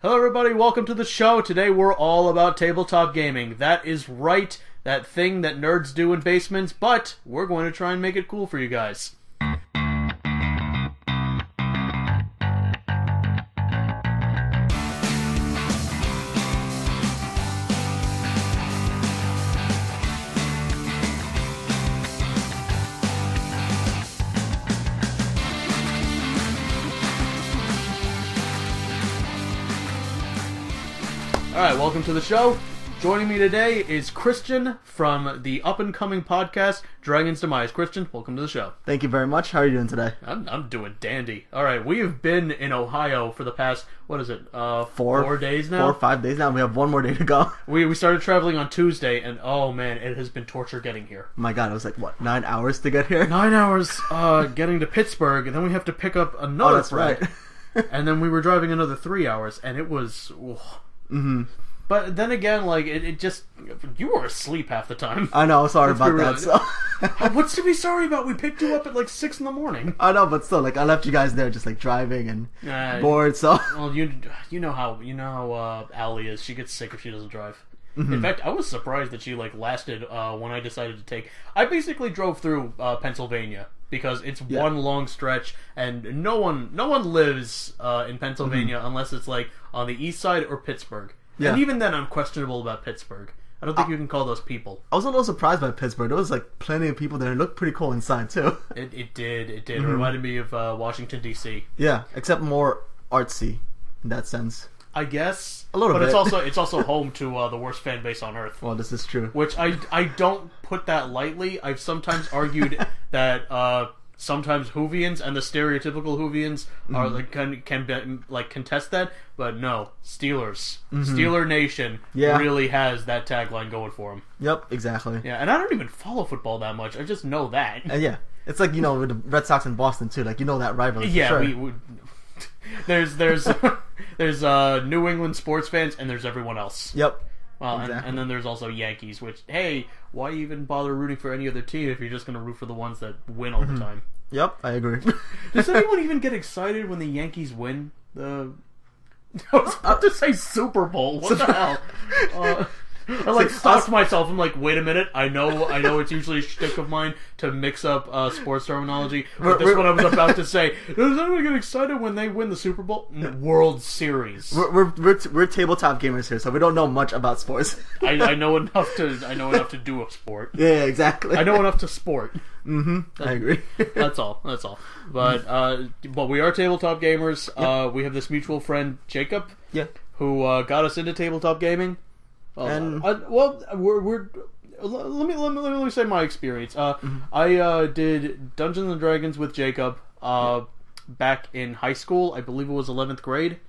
Hello everybody, welcome to the show. Today we're all about tabletop gaming. That is right, that thing that nerds do in basements, but we're going to try and make it cool for you guys. Alright, welcome to the show. Joining me today is Christian from the up-and-coming podcast, Dragons Demize. Christian, welcome to the show. Thank you very much. How are you doing today? I'm doing dandy. Alright, we have been in Ohio for the past, 4 days now? 4 or 5 days now. We have one more day to go. We started traveling on Tuesday, and oh man, it has been torture getting here. My god, it was like, what, 9 hours to get here? 9 hours getting to Pittsburgh, and then we have to pick up another that's flight. right. And then we were driving another 3 hours, and it was... Mm-hmm. But then again, like, it just... You were asleep half the time. I know, sorry about that. So. What's to be sorry about? We picked you up at like 6 in the morning. I know, but still, like, I left you guys there just, like, driving and bored, so... Well, you know how Allie is. She gets sick if she doesn't drive. Mm-hmm. In fact, I was surprised that she, like, lasted when I decided to take... I basically drove through Pennsylvania. Because it's one long stretch, and no one lives in Pennsylvania unless it's like on the east side or Pittsburgh. Yeah. And even then, I'm questionable about Pittsburgh. I don't think you can call those people. I was a little surprised by Pittsburgh. There was like plenty of people there. It looked pretty cool inside too. It did. It reminded me of Washington D.C. Yeah, except more artsy in that sense. I guess a little bit. But it's also home to the worst fan base on earth. Well, this is true. Which I don't put that lightly. I've sometimes argued that sometimes Whovians and the stereotypical Whovians are like can be, like contest that, but no, Steelers, Steeler Nation really has that tagline going for them. Yep, exactly. Yeah, and I don't even follow football that much. I just know that. Yeah, it's like, you know, with the Red Sox in Boston too. Like, you know that rivalry. Yeah, for sure. we there's New England sports fans and there's everyone else. Yep. Well, exactly. and then there's also Yankees, which, hey, why even bother rooting for any other team if you're just going to root for the ones that win all the time? Yep, I agree. Does anyone even get excited when the Yankees win the... I was about to say Super Bowl. What the hell? I like stopped myself. I'm like, wait a minute. I know it's usually a shtick of mine to mix up sports terminology. But this one I was about to say. Does anyone get excited when they win the Super Bowl? World Series. We're tabletop gamers here, so we don't know much about sports. I know enough to do a sport. Yeah, exactly. I know enough to sport. I agree. That's all. But we are tabletop gamers. Yep. We have this mutual friend, Jacob. Yeah. Who got us into tabletop gaming. And let me say my experience. I did Dungeons and Dragons with Jacob back in high school. I believe it was 11th grade,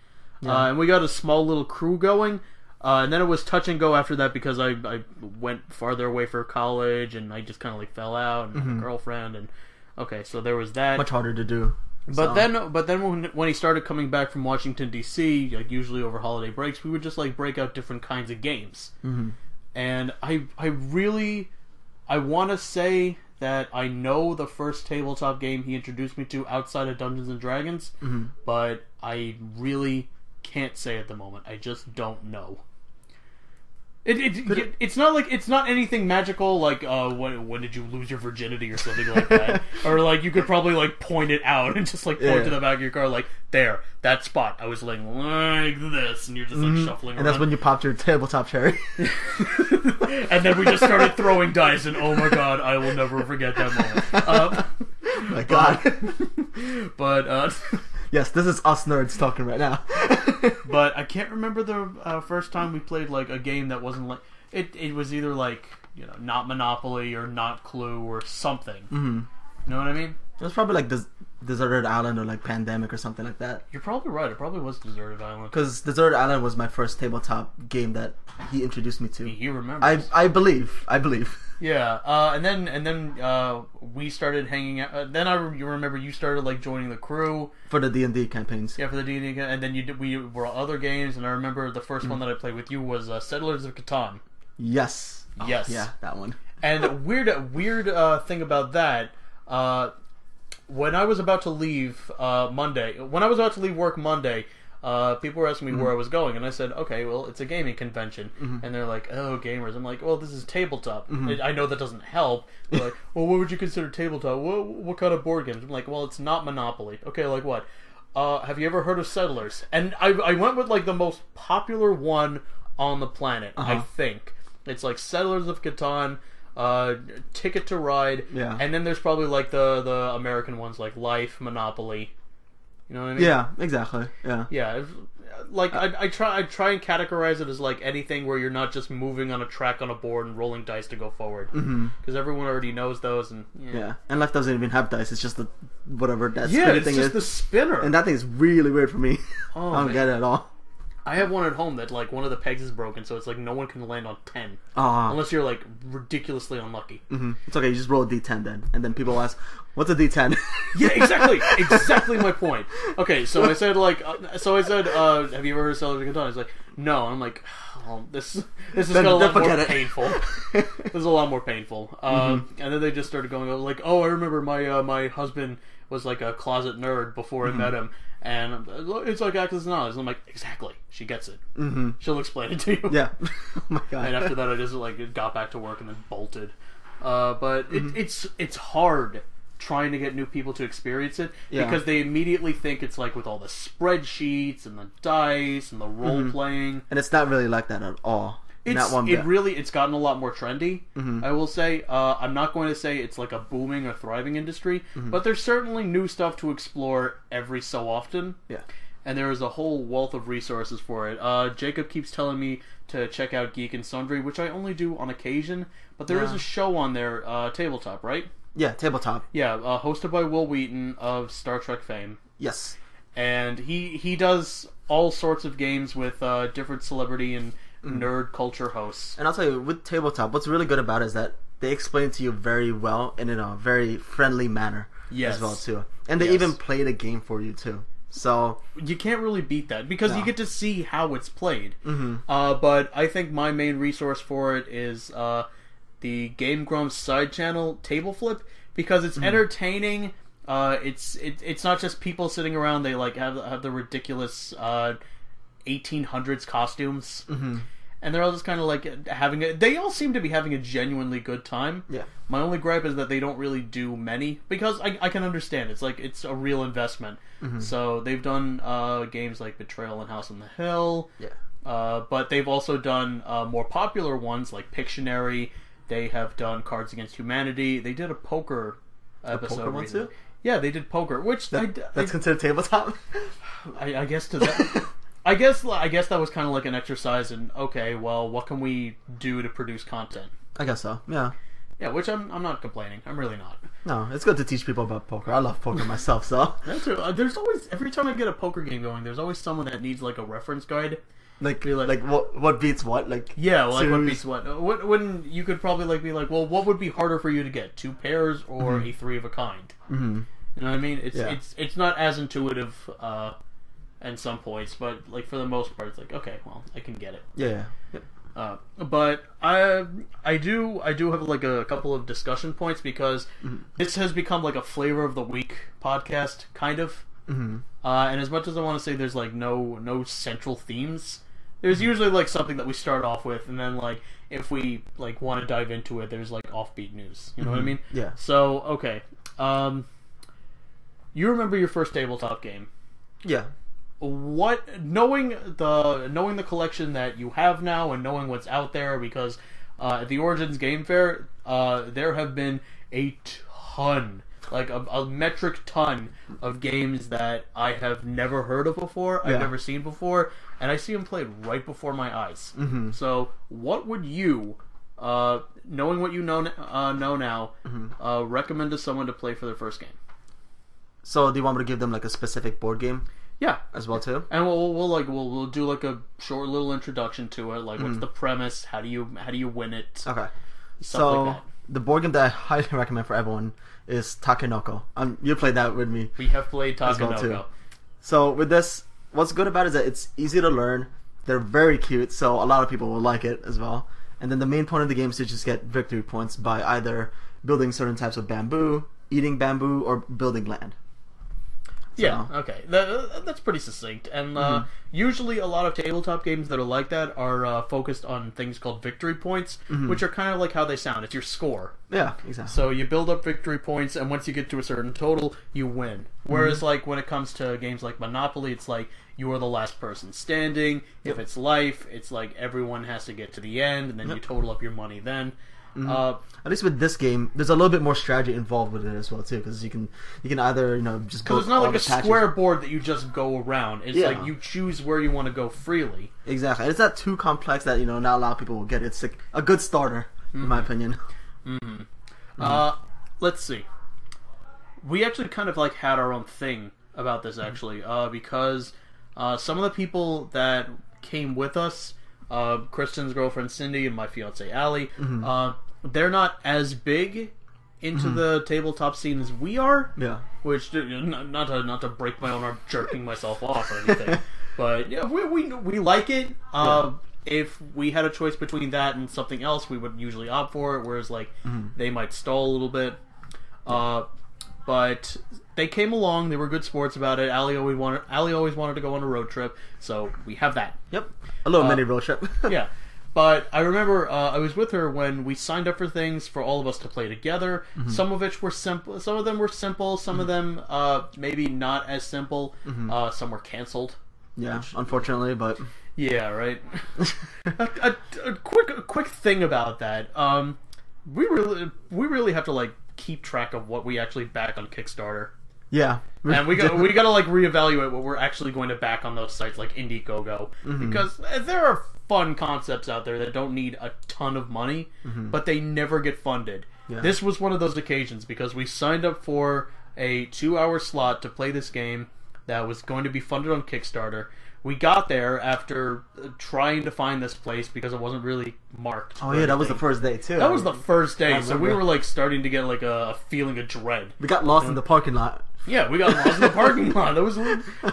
and we got a small little crew going. And then it was touch and go after that because I went farther away for college and I just kind of like fell out and had a girlfriend and so there was that. Much harder to do. But then when he started coming back from Washington D.C., like usually over holiday breaks, we would just like break out different kinds of games. And I want to say that I know the first tabletop game he introduced me to outside of Dungeons and Dragons, but I really can't say at the moment. I just don't know. It's not anything magical like when did you lose your virginity or something like that, or like you could probably like point it out and just like point to the back of your car like there, that spot I was laying like this, and you're just like shuffling around. And that's when you popped your tabletop cherry. And then we just started throwing dice, and oh my god, I will never forget that moment. My god. But yes, this is us nerds talking right now. But I can't remember the first time we played like a game that wasn't like it was either like, you know, not Monopoly or not Clue or something. You know what I mean? It was probably like Deserted Island or like Pandemic or something like that. You're probably right. It probably was Deserted Island. Because Deserted Island was my first tabletop game that he introduced me to. He remembers. I believe. Yeah, and then we started hanging out. Then you remember you started like joining the crew for the D&D campaigns. Yeah, for the D&D, and then we were other games. And I remember the first one that I played with you was Settlers of Catan. Yes. Yes. Yeah, that one. And weird thing about that. When I was about to leave work Monday, people were asking me where I was going, and I said, okay, well, it's a gaming convention. And they're like, oh, gamers. I'm like, well, this is tabletop. I know that doesn't help. They're like, well, what would you consider tabletop? What kind of board games? I'm like, well, it's not Monopoly. Okay, like what? Have you ever heard of Settlers? And I went with like the most popular one on the planet, I think. It's like Settlers of Catan, Ticket to Ride, and then there's probably like the American ones like Life, Monopoly. You know what I mean? Yeah, exactly. Yeah. Yeah. Like I try and categorize it as like anything where you're not just moving on a track on a board and rolling dice to go forward, because everyone already knows those. And and Life doesn't even have dice. It's just the whatever that spinning thing is. Yeah, is. it's just the spinner, and that thing is really weird for me. Oh, I don't get it at all. I have one at home that like one of the pegs is broken, so it's like no one can land on 10 unless you're like ridiculously unlucky. It's okay. You just roll a d10 then, and then people ask, "What's a d10?" Yeah, exactly my point. Okay, so I said have you ever heard of Settlers of Catan? He's like, no. And I'm like, oh, this is a lot more painful. This is a lot more painful. And then they just started going like, oh, I remember my husband was like a closet nerd before I met him. And it's like Access Knowledge. I'm like, exactly. She gets it. She'll explain it to you. Yeah. Oh my god. And after that, I just like got back to work and then bolted. But it's hard trying to get new people to experience it because they immediately think it's like with all the spreadsheets and the dice and the role playing. And it's not really like that at all. It's gotten a lot more trendy. I will say. I'm not going to say it's like a booming or thriving industry, but there's certainly new stuff to explore every so often. Yeah. And there is a whole wealth of resources for it. Jacob keeps telling me to check out Geek and Sundry, which I only do on occasion, but there is a show on there, Tabletop, right? Yeah, Tabletop. Yeah, hosted by Will Wheaton of Star Trek fame. Yes. And he does all sorts of games with different celebrity and nerd culture hosts. And I'll tell you, with Tabletop, what's really good about it is that they explain it to you very well and in a very friendly manner as well, too. And they even play the game for you, too. So you can't really beat that because you get to see how it's played. But I think my main resource for it is the Game Grumps side channel Table Flip, because it's entertaining. It's not just people sitting around. They like have the ridiculous 1800s costumes, and they're all just kind of like having a. They all seem to be having a genuinely good time. Yeah. My only gripe is that they don't really do many, because I can understand it's like it's a real investment. So they've done games like Betrayal and House on the Hill. Yeah. But they've also done more popular ones like Pictionary. They have done Cards Against Humanity. They did a poker episode. Poker one too? Yeah, they did poker, which that's considered tabletop. I guess to that. I guess that was kind of like an exercise in, okay, well, what can we do to produce content? I guess so. Yeah. Yeah, which I'm not complaining. I'm really not. No, it's good to teach people about poker. I love poker myself, so. That's true. There's always, every time I get a poker game going, there's always someone that needs like a reference guide. Like what beats what? Like yeah, like what beats what? When you could probably like be like, well, what would be harder for you to get, 2 pairs or a 3 of a kind? You know what I mean? It's not as intuitive in some points, but like for the most part, it's like, okay, well, I can get it. Yeah. But I do have like a couple of discussion points, because this has become like a flavor of the week podcast kind of. And as much as I want to say there's like no central themes, there's usually like something that we start off with, and then like if we like want to dive into it, there's like offbeat news. You know what I mean? Yeah. So okay, you remember your first tabletop game? Yeah. What, knowing the collection that you have now and knowing what's out there, because at the Origins Game Fair there have been a ton, like a metric ton of games that I have never heard of before, I've never seen before, and I see them played right before my eyes. So what would you, knowing what you know now, recommend to someone to play for their first game? So do you want me to give them like a specific board game? Yeah, as well too. And we'll do like a short little introduction to it. Like, what's the premise? How do you win it? Okay. Stuff like that. The board game that I highly recommend for everyone is Takenoko. You played that with me. We have played Takenoko. Well too. So with this, what's good about it is that it's easy to learn. They're very cute, so a lot of people will like it as well. And then the main point of the game is to just get victory points by either building certain types of bamboo, eating bamboo, or building land. So. Yeah, okay. That's pretty succinct. And usually a lot of tabletop games that are like that are focused on things called victory points, which are kind of like how they sound. It's your score. Yeah, exactly. So you build up victory points, and once you get to a certain total, you win. Whereas like when it comes to games like Monopoly, it's like you are the last person standing. If it's life, it's like everyone has to get to the end, and then you total up your money then. At least with this game, there's a little bit more strategy involved with it as well too, because you can either just go. Because it's not like a square board that you just go around. It's like you choose where you want to go freely. Exactly. It's not too complex that not a lot of people will get it. It's like a good starter, in my opinion. Let's see. We actually kind of like had our own thing about this actually, because some of the people that came with us. Kristen's girlfriend Cindy and my fiance Allie, they're not as big into the tabletop scene as we are. Yeah. Which not to break my own arm jerking myself off or anything, but yeah, we like it. If we had a choice between that and something else, we would usually opt for it. Whereas like they might stall a little bit. But they came along. They were good sports about it. Allie always wanted to go on a road trip, so we have that. Yep, a little mini road trip. Yeah, but I remember I was with her when we signed up for things for all of us to play together. Some of which were simple. Some of them were simple. Some of them maybe not as simple. Some were canceled. Yeah, unfortunately, but yeah, right. a quick thing about that. We really have to like keep track of what we actually back on Kickstarter. Yeah, and we got to like reevaluate what we're actually going to back on those sites like Indiegogo, because there are fun concepts out there that don't need a ton of money, but they never get funded. Yeah. This was one of those occasions because we signed up for a 2-hour slot to play this game that was going to be funded on Kickstarter. We got there after trying to find this place because it wasn't really marked. Oh yeah, that was the first day too. That was the first day, so we were like starting to get like a feeling of dread. We got lost in the parking lot. Yeah, we got lost in the parking lot.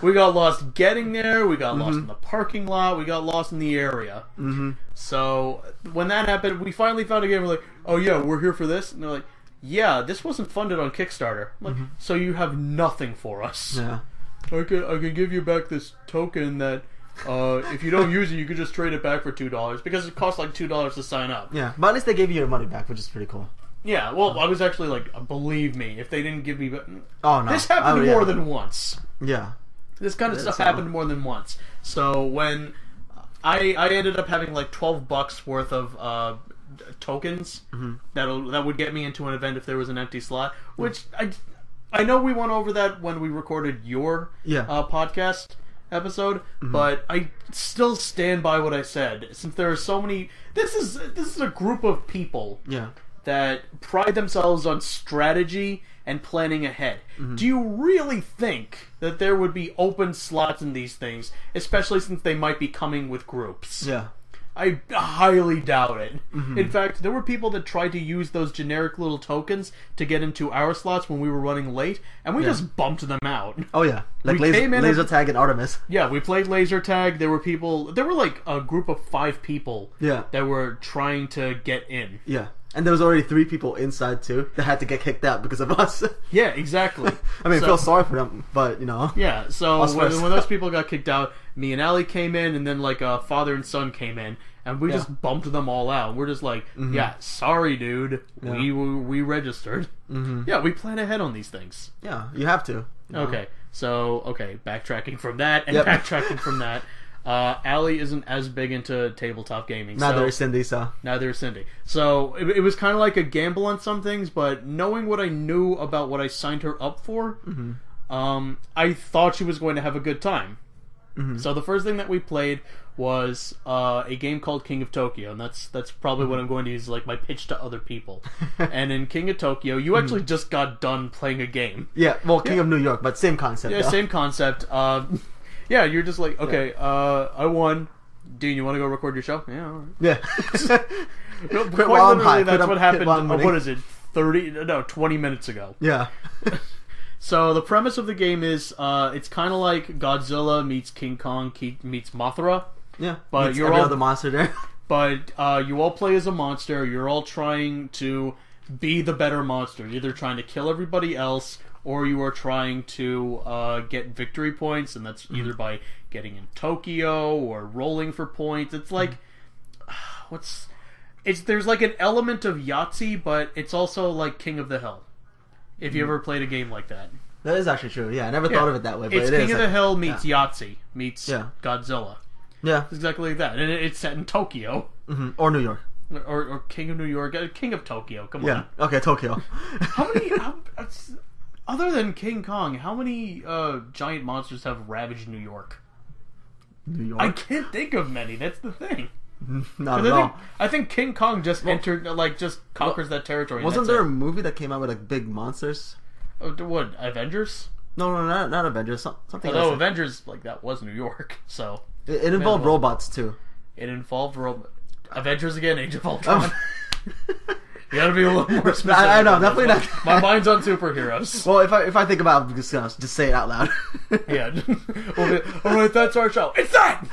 We got lost getting there. We got lost in the parking lot. We got lost in the area. So when that happened, we finally found a game. We're like, oh yeah, we're here for this. And they're like, yeah, this wasn't funded on Kickstarter. I'm like, so you have nothing for us. Yeah. I can give you back this token that if you don't use it, you could just trade it back for $2 because it costs like $2 to sign up. Yeah, but at least they gave you your money back, which is pretty cool. Yeah, well, I was actually like, believe me, if they didn't give me... Oh, no. This happened more than once. Yeah. This kind of stuff happened more than once. So when I ended up having like $12 worth of tokens that would get me into an event if there was an empty slot, which I know we went over that when we recorded your podcast episode, but I still stand by what I said. Since there are so many... This is a group of people that pride themselves on strategy and planning ahead. Do you really think that there would be open slots in these things, especially since they might be coming with groups? Yeah. I highly doubt it. In fact, there were people that tried to use those generic little tokens to get into our slots when we were running late, and we just bumped them out. Oh yeah, like laser tag and Artemis. Yeah, we played laser tag. There were like a group of 5 people that were trying to get in. Yeah. And there was already 3 people inside too that had to get kicked out because of us. Yeah, exactly. I mean, I feel sorry for them, but Yeah, so when those people got kicked out, me and Allie came in, and then like a father and son came in, and we just bumped them all out. We're just like, yeah, sorry, dude. Yeah. We registered. Yeah, we plan ahead on these things. Yeah, you have to. Okay, so backtracking from that and backtracking from that. Allie isn't as big into tabletop gaming. Neither is Cindy, Neither is Cindy. So it was kind of like a gamble on some things, but knowing what I knew about what I signed her up for, I thought she was going to have a good time. So the first thing that we played was a game called King of Tokyo, and that's probably what I'm going to use like my pitch to other people. And in King of Tokyo, you actually just got done playing a game. Yeah, well, King of New York, but same concept. Yeah, same concept. Yeah, you're just like, okay, I won. Dean, you want to go record your show? Yeah, all right. Yeah. No, quite literally, that's what happened. What is it? 20 minutes ago. Yeah. So the premise of the game is, it's kind of like Godzilla meets King Kong meets Mothra. Yeah. But you're all the monster there. But you all play as a monster. You're all trying to be the better monster. You're either trying to kill everybody else, or you are trying to get victory points, and that's either by getting in Tokyo or rolling for points. It's like there's like an element of Yahtzee, but it's also like King of the Hill. If you ever played a game like that. That is actually true. Yeah, I never thought of it that way. But It's it King is of the Hill meets Yahtzee meets Yeah. Godzilla. Yeah. It's exactly like that. And it's set in Tokyo. Or New York. Or King of New York. King of Tokyo. Come Yeah. on. Okay, Tokyo. How many... other than King Kong, how many giant monsters have ravaged New York? New York? I can't think of many. That's the thing. Not at all. I think King Kong just just conquers that territory. Wasn't there a movie that came out with like big monsters? Oh, what, Avengers? No, not Avengers. Something Although else. Avengers, like, that was New York, so... It involved robots, too. It involved Avengers again, Age of Ultron. You gotta be a little more specific. I know, definitely not. My mind's on superheroes. Well, if I think about it, just say it out loud. Yeah. Alright, that's our show. It's that!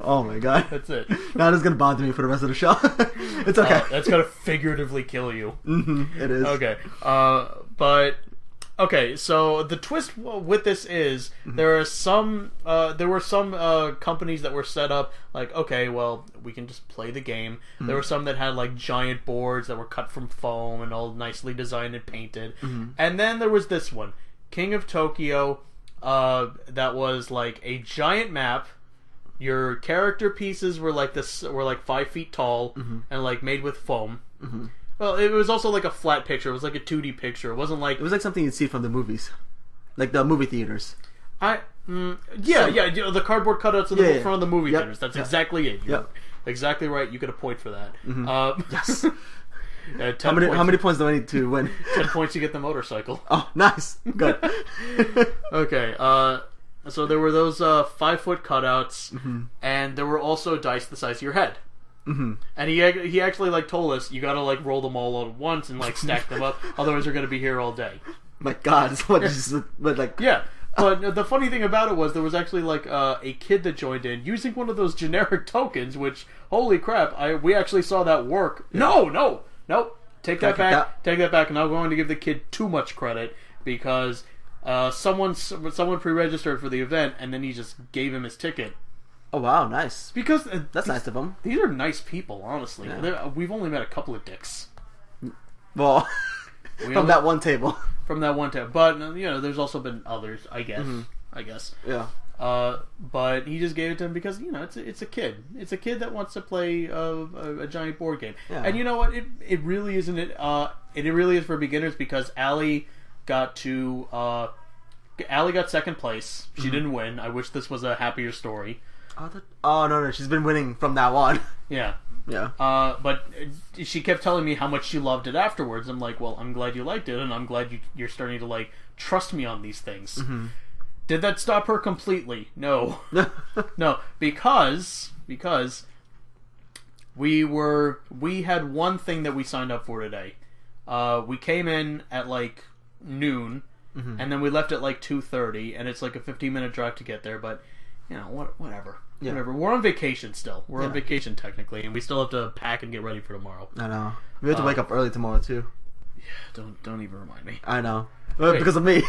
Oh my god. That's it. Now it's gonna bother me for the rest of the show. It's okay. That's gonna figuratively kill you. It is. Okay. Okay, so the twist with this is there were some companies that were set up like, okay, well, we can just play the game. There were some that had like giant boards that were cut from foam and all nicely designed and painted. And then there was this one, King of Tokyo, that was like a giant map. Your character pieces were like 5 feet tall and like made with foam. Well, it was also like a flat picture. It was like a 2D picture. It wasn't like... It was like something you'd see from the movies. Like the movie theaters. Yeah, the cardboard cutouts in the front of the movie theaters. That's exactly it. You're exactly right. You get a point for that. Yes. 10 How many points do I need to win? 10 points to get the motorcycle. Oh, nice. Good. Okay, so there were those 5-foot cutouts, and there were also dice the size of your head. And he actually like told us you gotta like roll them all at once and like stack them up, otherwise you're gonna be here all day. My God, it's what like yeah. But the funny thing about it was there was actually like a kid that joined in using one of those generic tokens, which holy crap, we actually saw that work. Yeah. No, take that back. Take that back. And I'm going to give the kid too much credit because someone pre-registered for the event and then he just gave him his ticket. Oh wow, nice. Because that's nice of them. These are nice people, honestly. Yeah. We've only met a couple of dicks. Well, that one table. From that one table, but there's also been others, I guess. Yeah. But he just gave it to him because it's a kid. It's a kid that wants to play a giant board game. Yeah. And you know what? It really isn't it. It really is for beginners because Allie got second place. She didn't win. I wish this was a happier story. Oh no, she's been winning from now on. Yeah. Yeah. But she kept telling me how much she loved it afterwards. I'm like, well, I'm glad you liked it, and I'm glad you're starting to like trust me on these things. Did that stop her completely? No. No, because we had one thing that we signed up for today. We came in at like noon, and then we left at like 2:30, and it's like a 15-minute drive to get there, but whatever. Yeah. Whatever. We're on vacation still. We're on vacation technically, and we still have to pack and get ready for tomorrow. I know. We have to wake up early tomorrow too. Yeah, don't even remind me. I know. Because of me.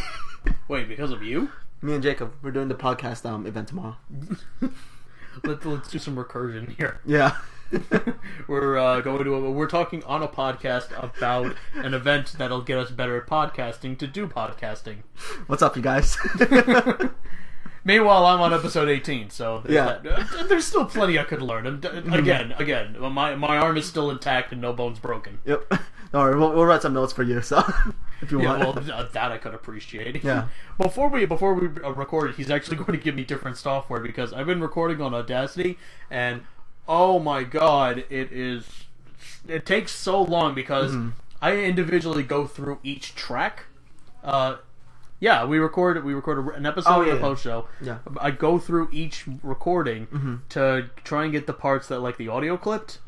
Wait, because of you? Me and Jacob. We're doing the podcast event tomorrow. Let's do some recursion here. Yeah. We're talking on a podcast about an event that'll get us better at podcasting to do podcasting. What's up, you guys? Meanwhile, I'm on episode 18, so there's still plenty I could learn. Again, my arm is still intact and no bones broken. Yep. Don't worry, we'll write some notes for you, so if you want. Well, that I could appreciate. Yeah. Before we record, he's actually going to give me different software because I've been recording on Audacity, and oh my god, it takes so long because I individually go through each track. Yeah, we record an episode of the post show. Yeah. I go through each recording to try and get the parts that like the audio clipped,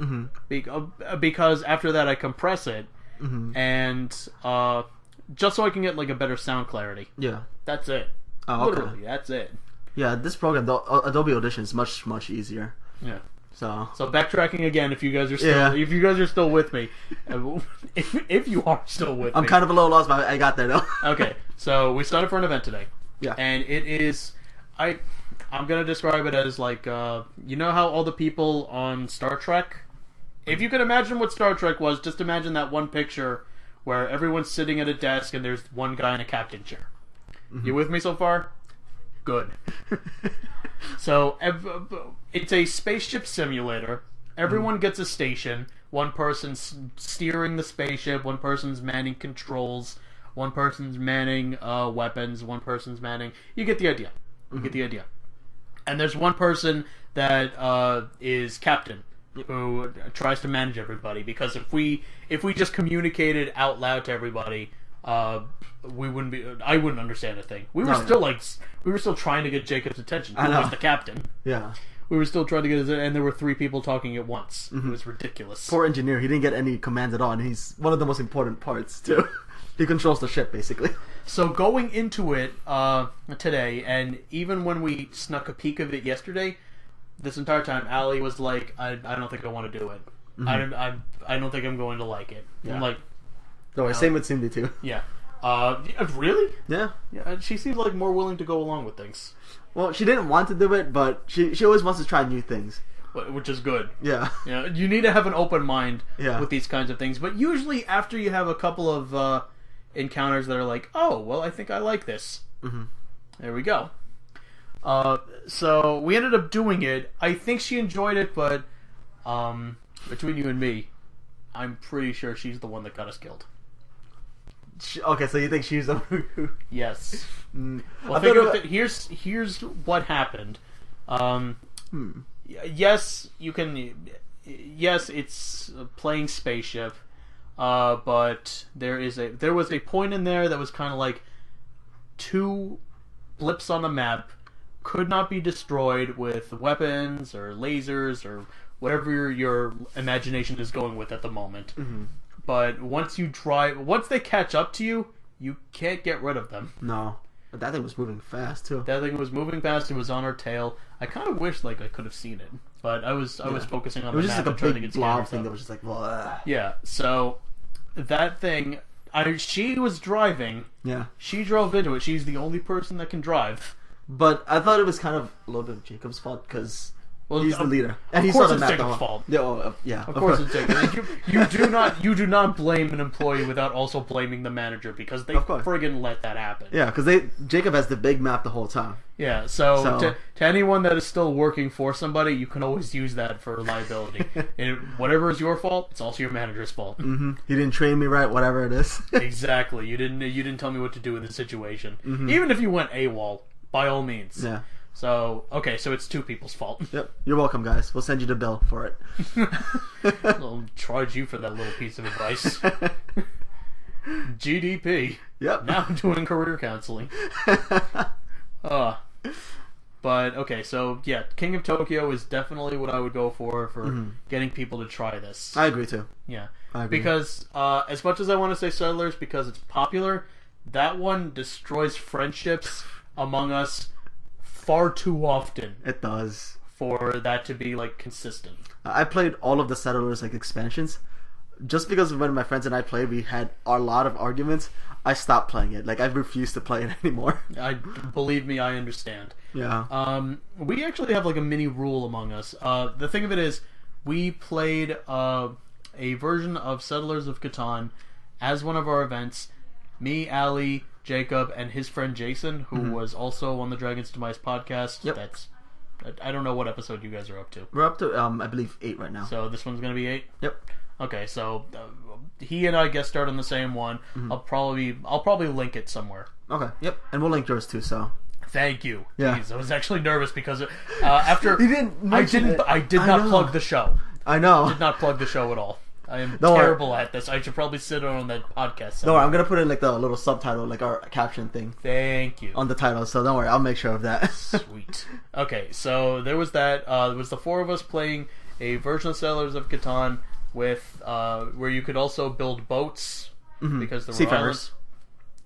because after that I compress it, and just so I can get like a better sound clarity. Yeah, that's it. Oh, okay. Literally, that's it. Yeah, this program, Adobe Audition, is much easier. Yeah. So backtracking again, if you guys are still with me, if you are still with me, I'm kind of a little lost, but I got there though. Okay, so we started for an event today. Yeah, and it is I'm gonna describe it as like you know how all the people on Star Trek. If you could imagine what Star Trek was, just imagine that one picture where everyone's sitting at a desk and there's one guy in a captain chair. Mm-hmm. You with me so far? Good. So, it's a spaceship simulator. Everyone gets a station. One person's steering the spaceship, one person's manning controls, one person's manning weapons, one person's manning... You get the idea. You get the idea. And there's one person that is captain, who tries to manage everybody, because if we just communicated out loud to everybody, I wouldn't understand a thing. We were still trying to get Jacob's attention. Who was the captain? Yeah. We were still trying to get his, and there were 3 people talking at once. It was ridiculous. Poor engineer, he didn't get any commands at all, and he's one of the most important parts too. He controls the ship basically. So going into it today, and even when we snuck a peek of it yesterday, this entire time, Allie was like, "I don't think I want to do it. I don't think I'm going to like it." Yeah. I'm like, "No, same with Cindy too." Yeah. Really? Yeah. Yeah. She seems like more willing to go along with things. Well, she didn't want to do it, but she always wants to try new things, which is good. Yeah. Yeah. You need to have an open mind with these kinds of things, but usually after you have a couple of encounters that are like, "Oh, well, I think I like this." Mm-hmm. There we go. So we ended up doing it. I think she enjoyed it, but between you and me, I'm pretty sure she's the one that got us killed. Okay, so you think she's the one? Yes. Well, here's what happened. Yes, you can. Yes, it's playing spaceship, but there was a point in there that was kind of like 2 blips on a map. Could not be destroyed with weapons or lasers or whatever your imagination is going with at the moment. Mm-hmm. But once they catch up to you, you can't get rid of them. No. But that thing was moving fast too. That thing was moving fast. It was on our tail. I kind of wish I could have seen it, but I was focusing on the map. It was just like a big blob thing that was just like, blah. Yeah. So that thing, she was driving. Yeah. She drove into it. She's the only person that can drive. But I thought it was kind of a little bit of Jacob's fault because he's the leader, and he saw the map. Of course, it's Jacob's fault. Yeah, of course it's Jacob. You do not blame an employee without also blaming the manager, because they friggin' let that happen. Yeah, because Jacob has the big map the whole time. Yeah, so to anyone that is still working for somebody, you can always use that for liability. And whatever is your fault, it's also your manager's fault. Mm-hmm. He didn't train me right, whatever it is. Exactly. You didn't tell me what to do in this situation. Mm-hmm. Even if you went AWOL. By all means. Yeah. So it's 2 people's fault. Yep. You're welcome, guys. We'll send you the bill for it. I'll charge you for that little piece of advice. GDP. Yep. Now I'm doing career counseling. But okay, so yeah, King of Tokyo is definitely what I would go for getting people to try this. I agree too. Yeah. I agree. Because as much as I want to say Settlers because it's popular, that one destroys friendships among us far too often. It does. For that to be consistent. I played all of the Settlers expansions. Just because when my friends and I played, we had a lot of arguments. I stopped playing it. I refused to play it anymore. Believe me, I understand. Yeah. We actually have a mini rule among us. The thing of it is, we played a version of Settlers of Catan as one of our events. Me, Allie, Jacob, and his friend Jason, who was also on the Dragons Demize podcast. Yep. I don't know what episode you guys are up to. We're up to, I believe, 8 right now. So this one's going to be 8? Yep. Okay, so he and I guest starred on the same one. Mm-hmm. I'll probably link it somewhere. Okay. Yep. And we'll link yours too. So. Thank you. Yeah. Jeez, I was actually nervous because after you didn't. I did not plug the show. I know. I did not plug the show at all. I am terrible at this. I should probably sit on that podcast. No, I'm gonna put in the little subtitle, our caption thing. Thank you. On the title, so don't worry, I'll make sure of that. Sweet. Okay, so there was that. There was the 4 of us playing a version of Settlers of Catan with where you could also build boats because there were seafarers.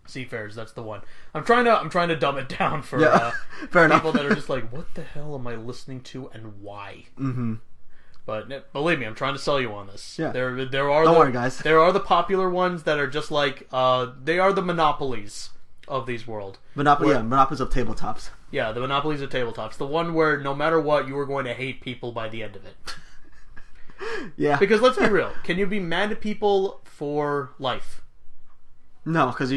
Seafarers, that's the one. I'm trying to dumb it down for Fair people that are just like, what the hell am I listening to and why? Mm-hmm. But believe me, I'm trying to sell you on this. Yeah. There are Don't worry, guys. There are the popular ones that are just like they are the monopolies of these world. Monopolies of tabletops. Yeah, the monopolies of tabletops. The one where no matter what, you are going to hate people by the end of it. Yeah. Because let's be real, can you be mad at people for life? No, because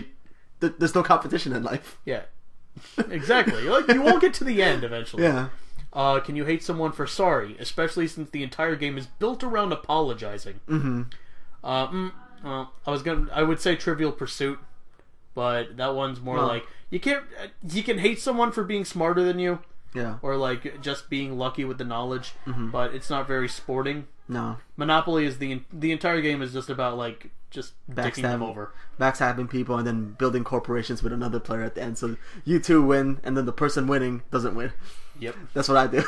there's no competition in life. Yeah. Exactly. Like, you won't get to the end eventually. Yeah. Can you hate someone for sorry, especially since the entire game is built around apologizing? Mm-hmm. Well, I would say Trivial Pursuit, but that one's more like you can hate someone for being smarter than you, or like just being lucky with the knowledge, but it's not very sporting. No. Monopoly is the entire game is just about like just dicking them over, backstabbing people, and then building corporations with another player at the end. So you two win, and then the person winning doesn't win. Yep, that's what I do.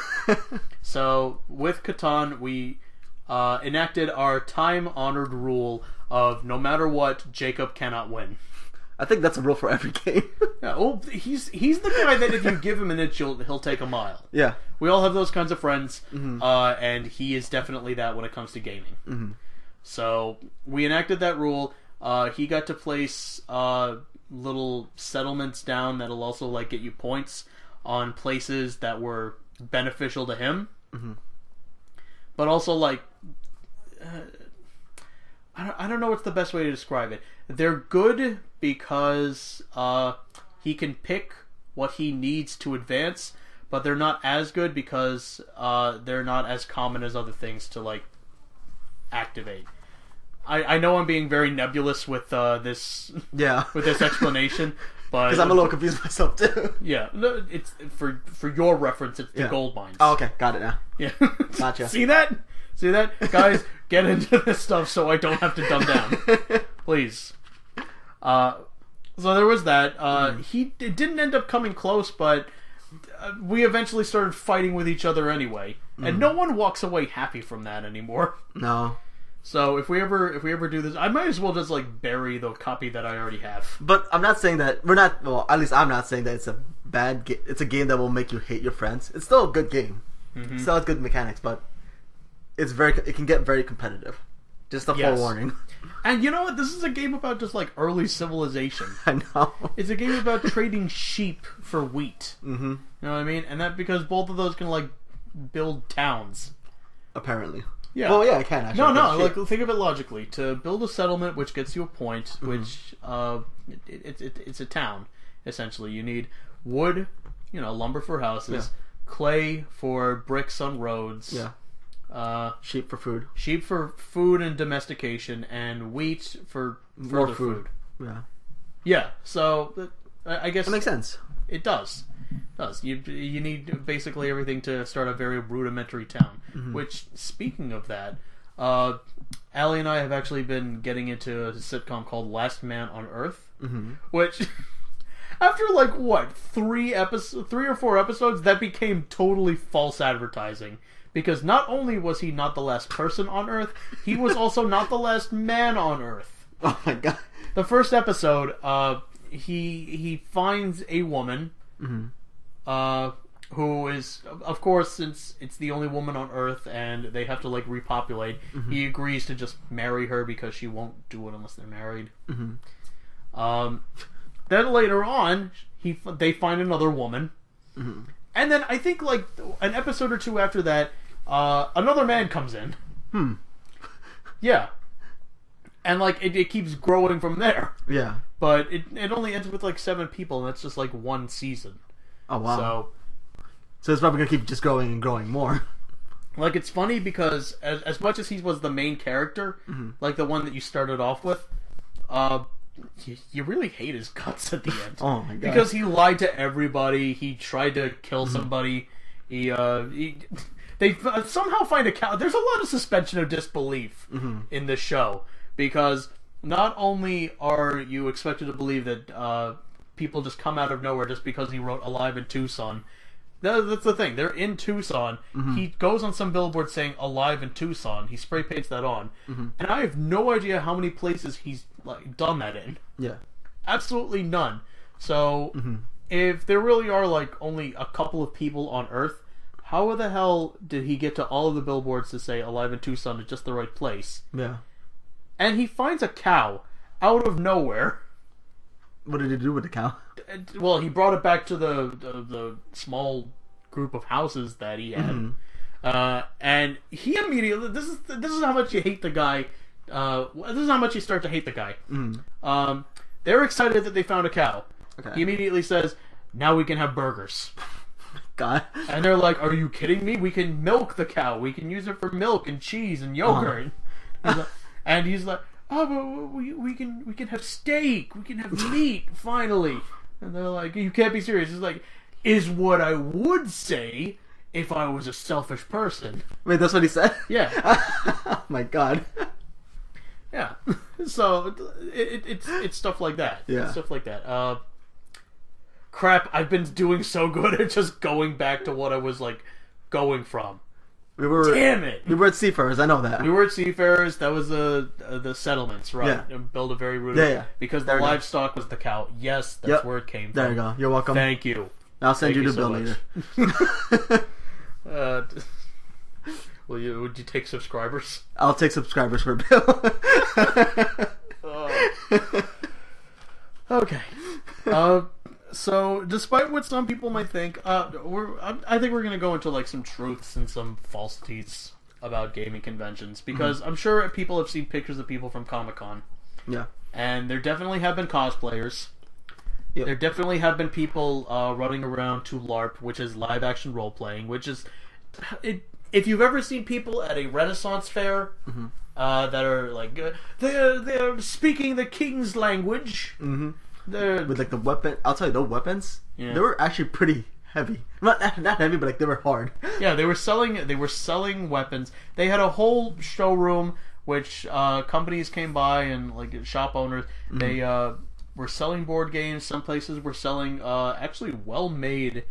So with Catan, we enacted our time-honored rule of no matter what, Jacob cannot win. I think that's a rule for every game. Yeah, well, he's the guy that if you give him an inch, he'll take a mile. Yeah, we all have those kinds of friends, and he is definitely that when it comes to gaming. Mm-hmm. So we enacted that rule. He got to place little settlements down that'll also like get you points on places that were beneficial to him, but also like I don't know what's the best way to describe it. They're good because he can pick what he needs to advance, but they're not as good because they're not as common as other things to like activate. I know I'm being very nebulous with this with this explanation, but because I'm a little confused myself too. Yeah, no, it's for your reference. It's the gold mines. Oh, okay, got it now. Yeah, gotcha. See that, guys? Get into this stuff so I don't have to dumb down, please. So there was that. It didn't end up coming close, but we eventually started fighting with each other anyway, and no one walks away happy from that anymore. No. So if we ever do this, I might as well just like bury the copy that I already have. But I'm not saying that we're not. Well, at least I'm not saying that it's a bad game. It's a game that will make you hate your friends. It's still a good game. It still has good mechanics, but it can get very competitive. Just a forewarning. And you know what? This is a game about just like early civilization. I know. It's a game about trading sheep for wheat. Mm-hmm. You know what I mean? And that because both of those can like build towns. Apparently. Yeah. Well, yeah, I can actually. No. Like think of it logically. To build a settlement, which gets you a point, which it's a town essentially. You need wood, lumber for houses, clay for bricks on roads. Yeah. Sheep for food. Sheep for food and domestication, and wheat for further food. Yeah. Yeah. So I guess that makes sense. It does. You need basically everything to start a very rudimentary town. Which, speaking of that, Allie and I have actually been getting into a sitcom called Last Man on Earth, which after like what 3 or 4 episodes, that became totally false advertising. Because not only was he not the last person on Earth, he was also not the last man on Earth. Oh my god! The first episode, he finds a woman. Who is, of course, since it's the only woman on Earth and they have to like repopulate, he agrees to just marry her because she won't do it unless they're married. Then later on, they find another woman, and then I think like an episode or 2 after that, another man comes in. Yeah, and like it keeps growing from there. Yeah, but it only ends with like 7 people, and that's just like 1 season. Oh wow! So it's probably gonna keep just growing and growing more. Like it's funny because as much as he was the main character, like the one that you started off with, you really hate his guts at the end. Oh my god! Because he lied to everybody. He tried to kill somebody. They somehow find a cow. There's a lot of suspension of disbelief in this show because not only are you expected to believe that people just come out of nowhere just because he wrote Alive in Tucson. That's the thing. They're in Tucson. He goes on some billboard saying Alive in Tucson. He spray paints that on. And I have no idea how many places he's like done that in. Yeah. Absolutely none. So if there really are like only a couple of people on Earth, how the hell did he get to all of the billboards to say Alive in Tucson is just the right place? Yeah. And he finds a cow out of nowhere. What did he do with the cow? Well, he brought it back to the small group of houses that he had. And he immediately... This is how much you hate the guy. This is how much you start to hate the guy. They're excited that they found a cow. Okay. He immediately says, now we can have burgers. God. And they're like, are you kidding me? We can milk the cow. We can use it for milk and cheese and yogurt. And he's like, oh, but we can have steak. We can have meat, finally. And they're like, you can't be serious. He's like, is what I would say if I was a selfish person. Wait, that's what he said? Yeah. Oh my God. Yeah. So, it's stuff like that. Yeah. It's stuff like that. Crap, I've been doing so good at just going back to what I was, like, going from. Damn it! We were at Seafarers, I know that. We were at Seafarers, that was the settlements, right? Yeah. Build a very rude... Yeah. Because the livestock was the cow. Yes, that's where it came from. There you go. You're welcome. Thank you. I'll send you the bill later. Would you take subscribers? I'll take subscribers for a bill. Okay. So, despite what some people might think, I think we're going to go into like some truths and some falsities about gaming conventions, because I'm sure people have seen pictures of people from Comic-Con. Yeah. And there definitely have been cosplayers. Yep. There definitely have been people running around to LARP, which is live action role playing, which is if you've ever seen people at a Renaissance fair that are like they're speaking the king's language. With like the weapon, I'll tell you, the weapons, Yeah. they were actually pretty heavy. Not heavy, but like they were hard. Yeah, they were selling weapons. They had a whole showroom which companies came by, and like shop owners, they were selling board games. Some places were selling actually well-made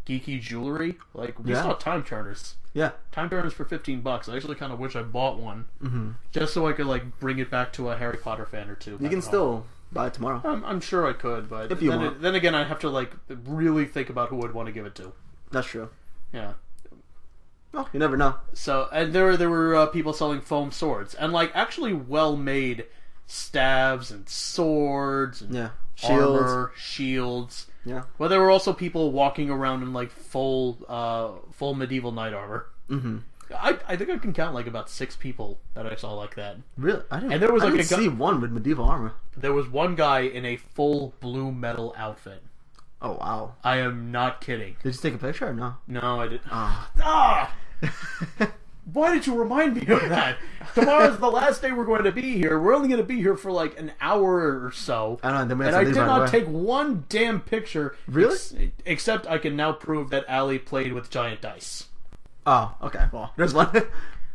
geeky jewelry. Like we saw time turners. Yeah. Time turners for $15. I actually kind of wish I bought one, just so I could like bring it back to a Harry Potter fan or two. You can still buy it tomorrow. I'm sure I could, but if you want. Then again, I'd have to like really think about who I'd want to give it to. That's true. Yeah. Well, you never know. So, and there were people selling foam swords, and like actually well-made staves and swords and armor, shields. Yeah. Well, there were also people walking around in like full medieval knight armor. I think I can count like about 6 people that I saw like that. Really? I didn't. And there was like I didn't see one with medieval armor. There was one guy in a full blue metal outfit. Oh wow! I am not kidding. Did you take a picture or no? No, I didn't. Why did you remind me of that? Tomorrow's the last day we're going to be here. We're only going to be here for like an hour or so. I don't know. Then we have And to I leave did right not away. take one damn picture. Really? Except I can now prove that Allie played with giant dice. Oh, okay. Well, there's one.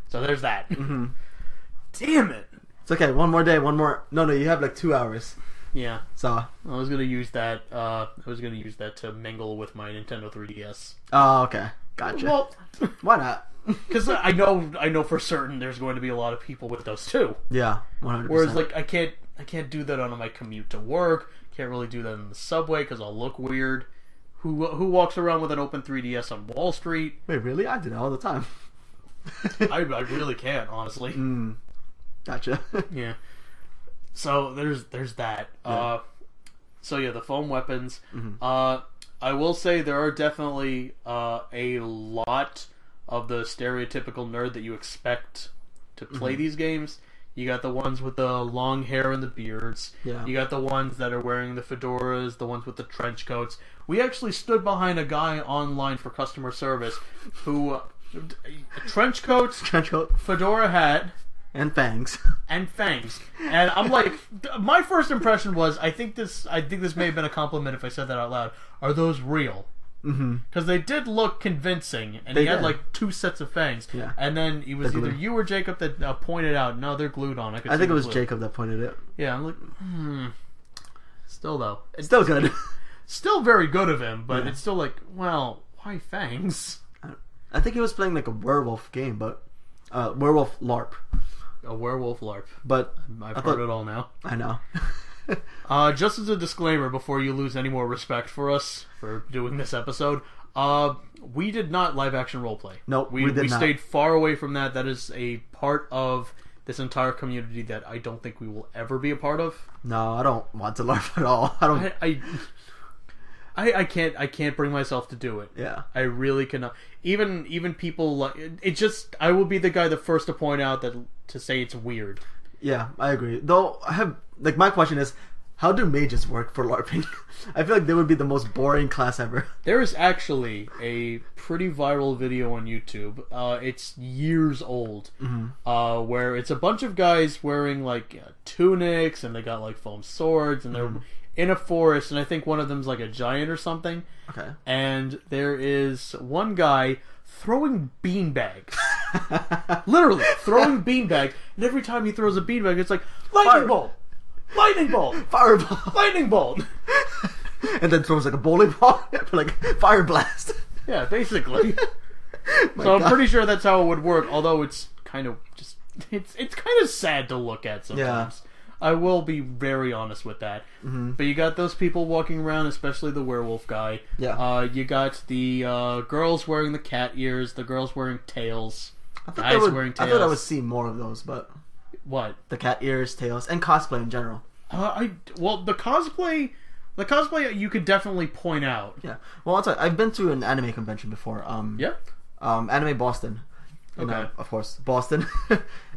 So there's that. Damn it. It's okay. One more day. One more. No, you have like 2 hours. Yeah. So. I was gonna use that. I was gonna use that to mingle with my Nintendo 3DS. Oh, okay. Gotcha. Well, why not? Because I know for certain there's going to be a lot of people with those too. Yeah, 100%. Whereas like I can't do that on my commute to work. Can't really do that in the subway because I'll look weird. Who walks around with an open 3DS on Wall Street? Wait, really? I do that all the time. I really can't, honestly. Gotcha. Yeah. So there's that. Yeah. So yeah, the foam weapons. I will say there are definitely a lot of the stereotypical nerd that you expect to play these games. You got the ones with the long hair and the beards. Yeah. You got the ones that are wearing the fedoras, the ones with the trench coats. We actually stood behind a guy online for customer service who trench coat, fedora hat, and fangs. And I'm like, my first impression was, I think this may have been a compliment if I said that out loud. Are those real? Because they did look convincing, and he had like 2 sets of fangs. Yeah. And then it was either you or Jacob that pointed out, no, they're glued on. I think it was Jacob that pointed it. Yeah, I'm like, Still though, it's still good. Still very good of him, but it's still like, well, why fangs? I think he was playing like a werewolf game, but werewolf LARP. A werewolf LARP. But I've heard it all now. I know. Just as a disclaimer, before you lose any more respect for us for doing this episode, We did not live action roleplay. No, we did we not. stayed far away from that. That is a part of this entire community that I don't think we will ever be a part of. No, I don't want to learn at all. I don't. I can't bring myself to do it. Yeah. I really cannot. Even people like it. Just I will be the guy the first to point out to say it's weird. Yeah, I agree. Though I have my question is, how do mages work for LARPing? I feel like they would be the most boring class ever. There is actually a pretty viral video on YouTube. It's years old, where it's a bunch of guys wearing like tunics and they got like foam swords and they're in a forest, and I think one of them's like a giant or something. Okay. And there is one guy throwing beanbags. Literally throwing beanbags, and every time he throws a beanbag, it's like lightning bolt, lightning bolt, Fireball, lightning bolt, and then throws like a bowling ball for like fire blast. Yeah, basically. So I'm pretty sure that's how it would work. Although it's kind of just it's kind of sad to look at sometimes. Yeah. I will be very honest with that. But you got those people walking around, especially the werewolf guy. Yeah. You got the girls wearing the cat ears, the girls wearing tails, guys wearing tails. I thought I would see more of those, but what? The cat ears, tails, and cosplay in general. The cosplay you could definitely point out. Yeah. Well, I'll tell you, I've been to an anime convention before. Anime Boston. Okay. Of course, Boston,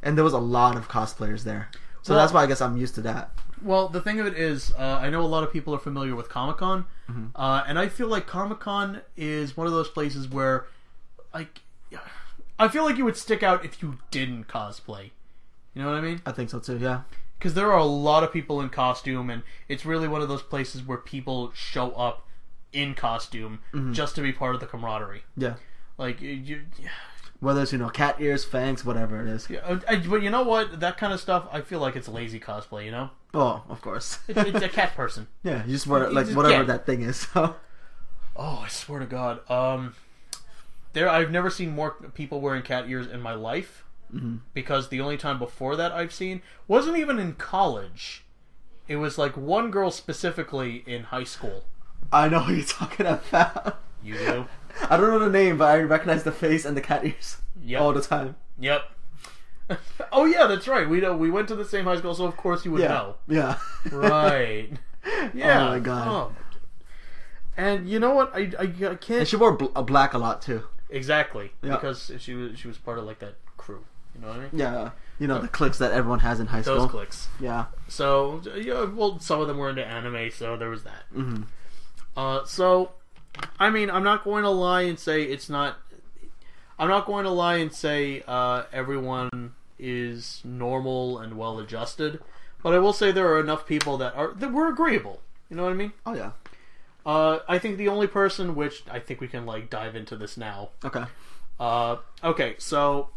and there was a lot of cosplayers there. So that's why I guess I'm used to that. Well, the thing of it is, I know a lot of people are familiar with Comic-Con, and I feel like Comic-Con is one of those places where, like, I feel like you would stick out if you didn't cosplay. You know what I mean? I think so too, yeah. Because there are a lot of people in costume, and it's really one of those places where people show up in costume just to be part of the camaraderie. Yeah. Like, whether it's, cat ears, fangs, whatever it is. Yeah, but you know what? That kind of stuff, I feel like it's lazy cosplay, you know? Oh, of course. It's a cat person. Yeah, you just wear, like, whatever that thing is. So. Oh, I swear to God. I've never seen more people wearing cat ears in my life. Because the only time before that I've seen wasn't even in college. It was like one girl specifically in high school. I know who you're talking about. You do? I don't know the name, but I recognize the face and the cat ears all the time. Yep. Oh yeah, that's right. We went to the same high school, so of course you would know. Yeah. Right. Yeah. Oh my God. Oh. And you know what? I can't. And she wore black a lot too. Exactly. Yeah. Because she was part of like that crew. You know what I mean? Yeah. The cliques that everyone has in high school. Those cliques. Yeah. So some of them were into anime, so there was that. So. I mean, I'm not going to lie and say it's not. I'm not going to lie and say everyone is normal and well adjusted, but I will say there are enough people that were agreeable. You know what I mean? Oh yeah. I think the only person, which I think we can like dive into this now. Okay. Okay, so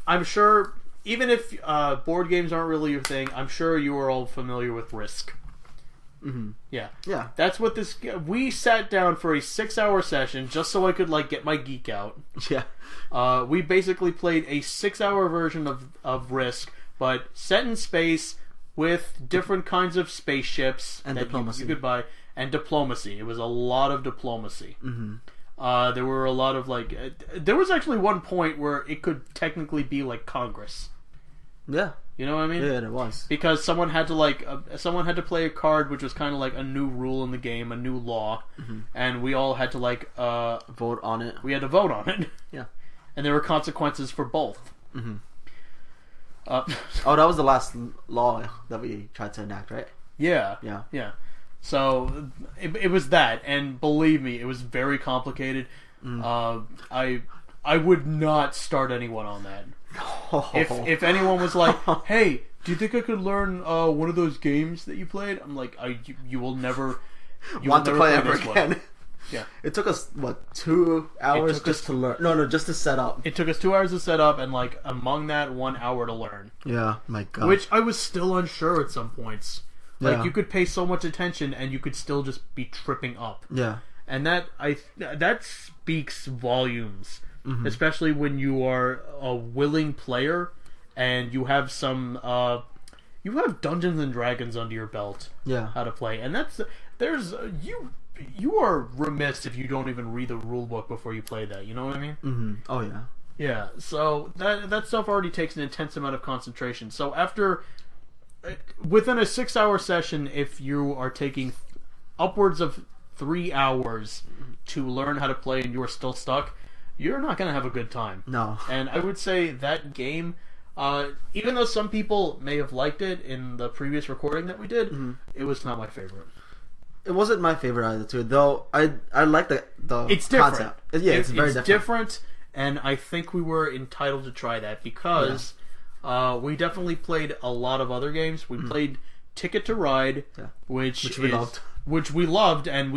I'm sure even if board games aren't really your thing, I'm sure you are all familiar with Risk. Yeah. Yeah. That's what this... We sat down for a 6-hour session just so I could, like, get my geek out. Yeah. We basically played a 6-hour version of Risk, but set in space with different kinds of spaceships and that diplomacy. You could buy. And diplomacy. It was a lot of diplomacy. There were a lot of, like... there was actually one point where it could technically be, like, Congress. Yeah. You know what I mean? Yeah, it was. Because someone had to play a card which was kind of like a new rule in the game, a new law, and we all had to vote on it. We had to vote on it. Yeah. And there were consequences for both. That was the last law that we tried to enact, right? Yeah. Yeah. Yeah. So it was that, and believe me, it was very complicated. I would not start anyone on that. If anyone was like, "Hey, do you think I could learn one of those games that you played?" I'm like, you will never want to play ever again. One. Yeah. It took us 2 hours just to learn. No, just to set up. It took us 2 hours to set up, and like among that 1 hour to learn. Yeah, my God. Which I was still unsure at some points. Like you could pay so much attention, and you could still just be tripping up. Yeah. And that speaks volumes. Especially when you are a willing player and you have some you have Dungeons and Dragons under your belt. Yeah. How to play. And you are remiss if you don't even read the rule book before you play that. You know what I mean? Mm-hmm. Oh yeah. Yeah. So that stuff already takes an intense amount of concentration. So within a 6-hour session, if you are taking upwards of 3 hours to learn how to play and you are still stuck, you're not going to have a good time. No. And I would say that game, even though some people may have liked it in the previous recording that we did, it was not my favorite. It wasn't my favorite either, too. Though I like the it's different. concept. Yeah, it's very different. And I think we were entitled to try that because we definitely played a lot of other games. We played Ticket to Ride, which we loved, and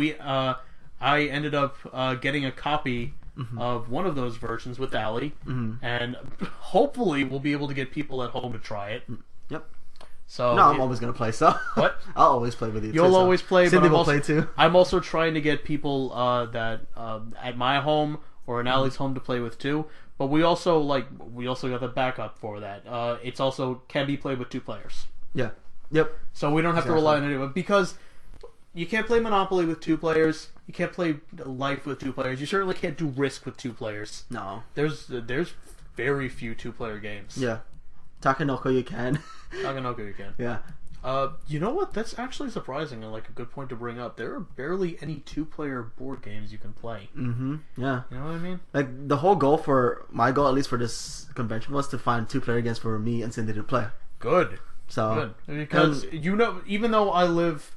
I ended up getting a copy of one of those versions with Allie, and hopefully we'll be able to get people at home to try it. Yep. So no, I'm always gonna play. So what? I'll always play with you. You'll always play. Cindy but will play too. I'm also trying to get people that at my home or in Allie's home to play with too. But we also got the backup for that. It's also can be played with 2 players. Yeah. Yep. So we don't have to rely on anyone because you can't play Monopoly with 2 players. You can't play Life with 2 players. You certainly can't do Risk with 2 players. No. There's very few 2-player games. Yeah. Takenoko you can. Takenoko you can. Yeah. You know what? That's actually surprising and like a good point to bring up. There are barely any 2-player board games you can play. Mm-hmm. Yeah. You know what I mean? Like the whole goal my goal at least for this convention was to find 2-player games for me and Cindy to play. Good. So good. Because even though I live,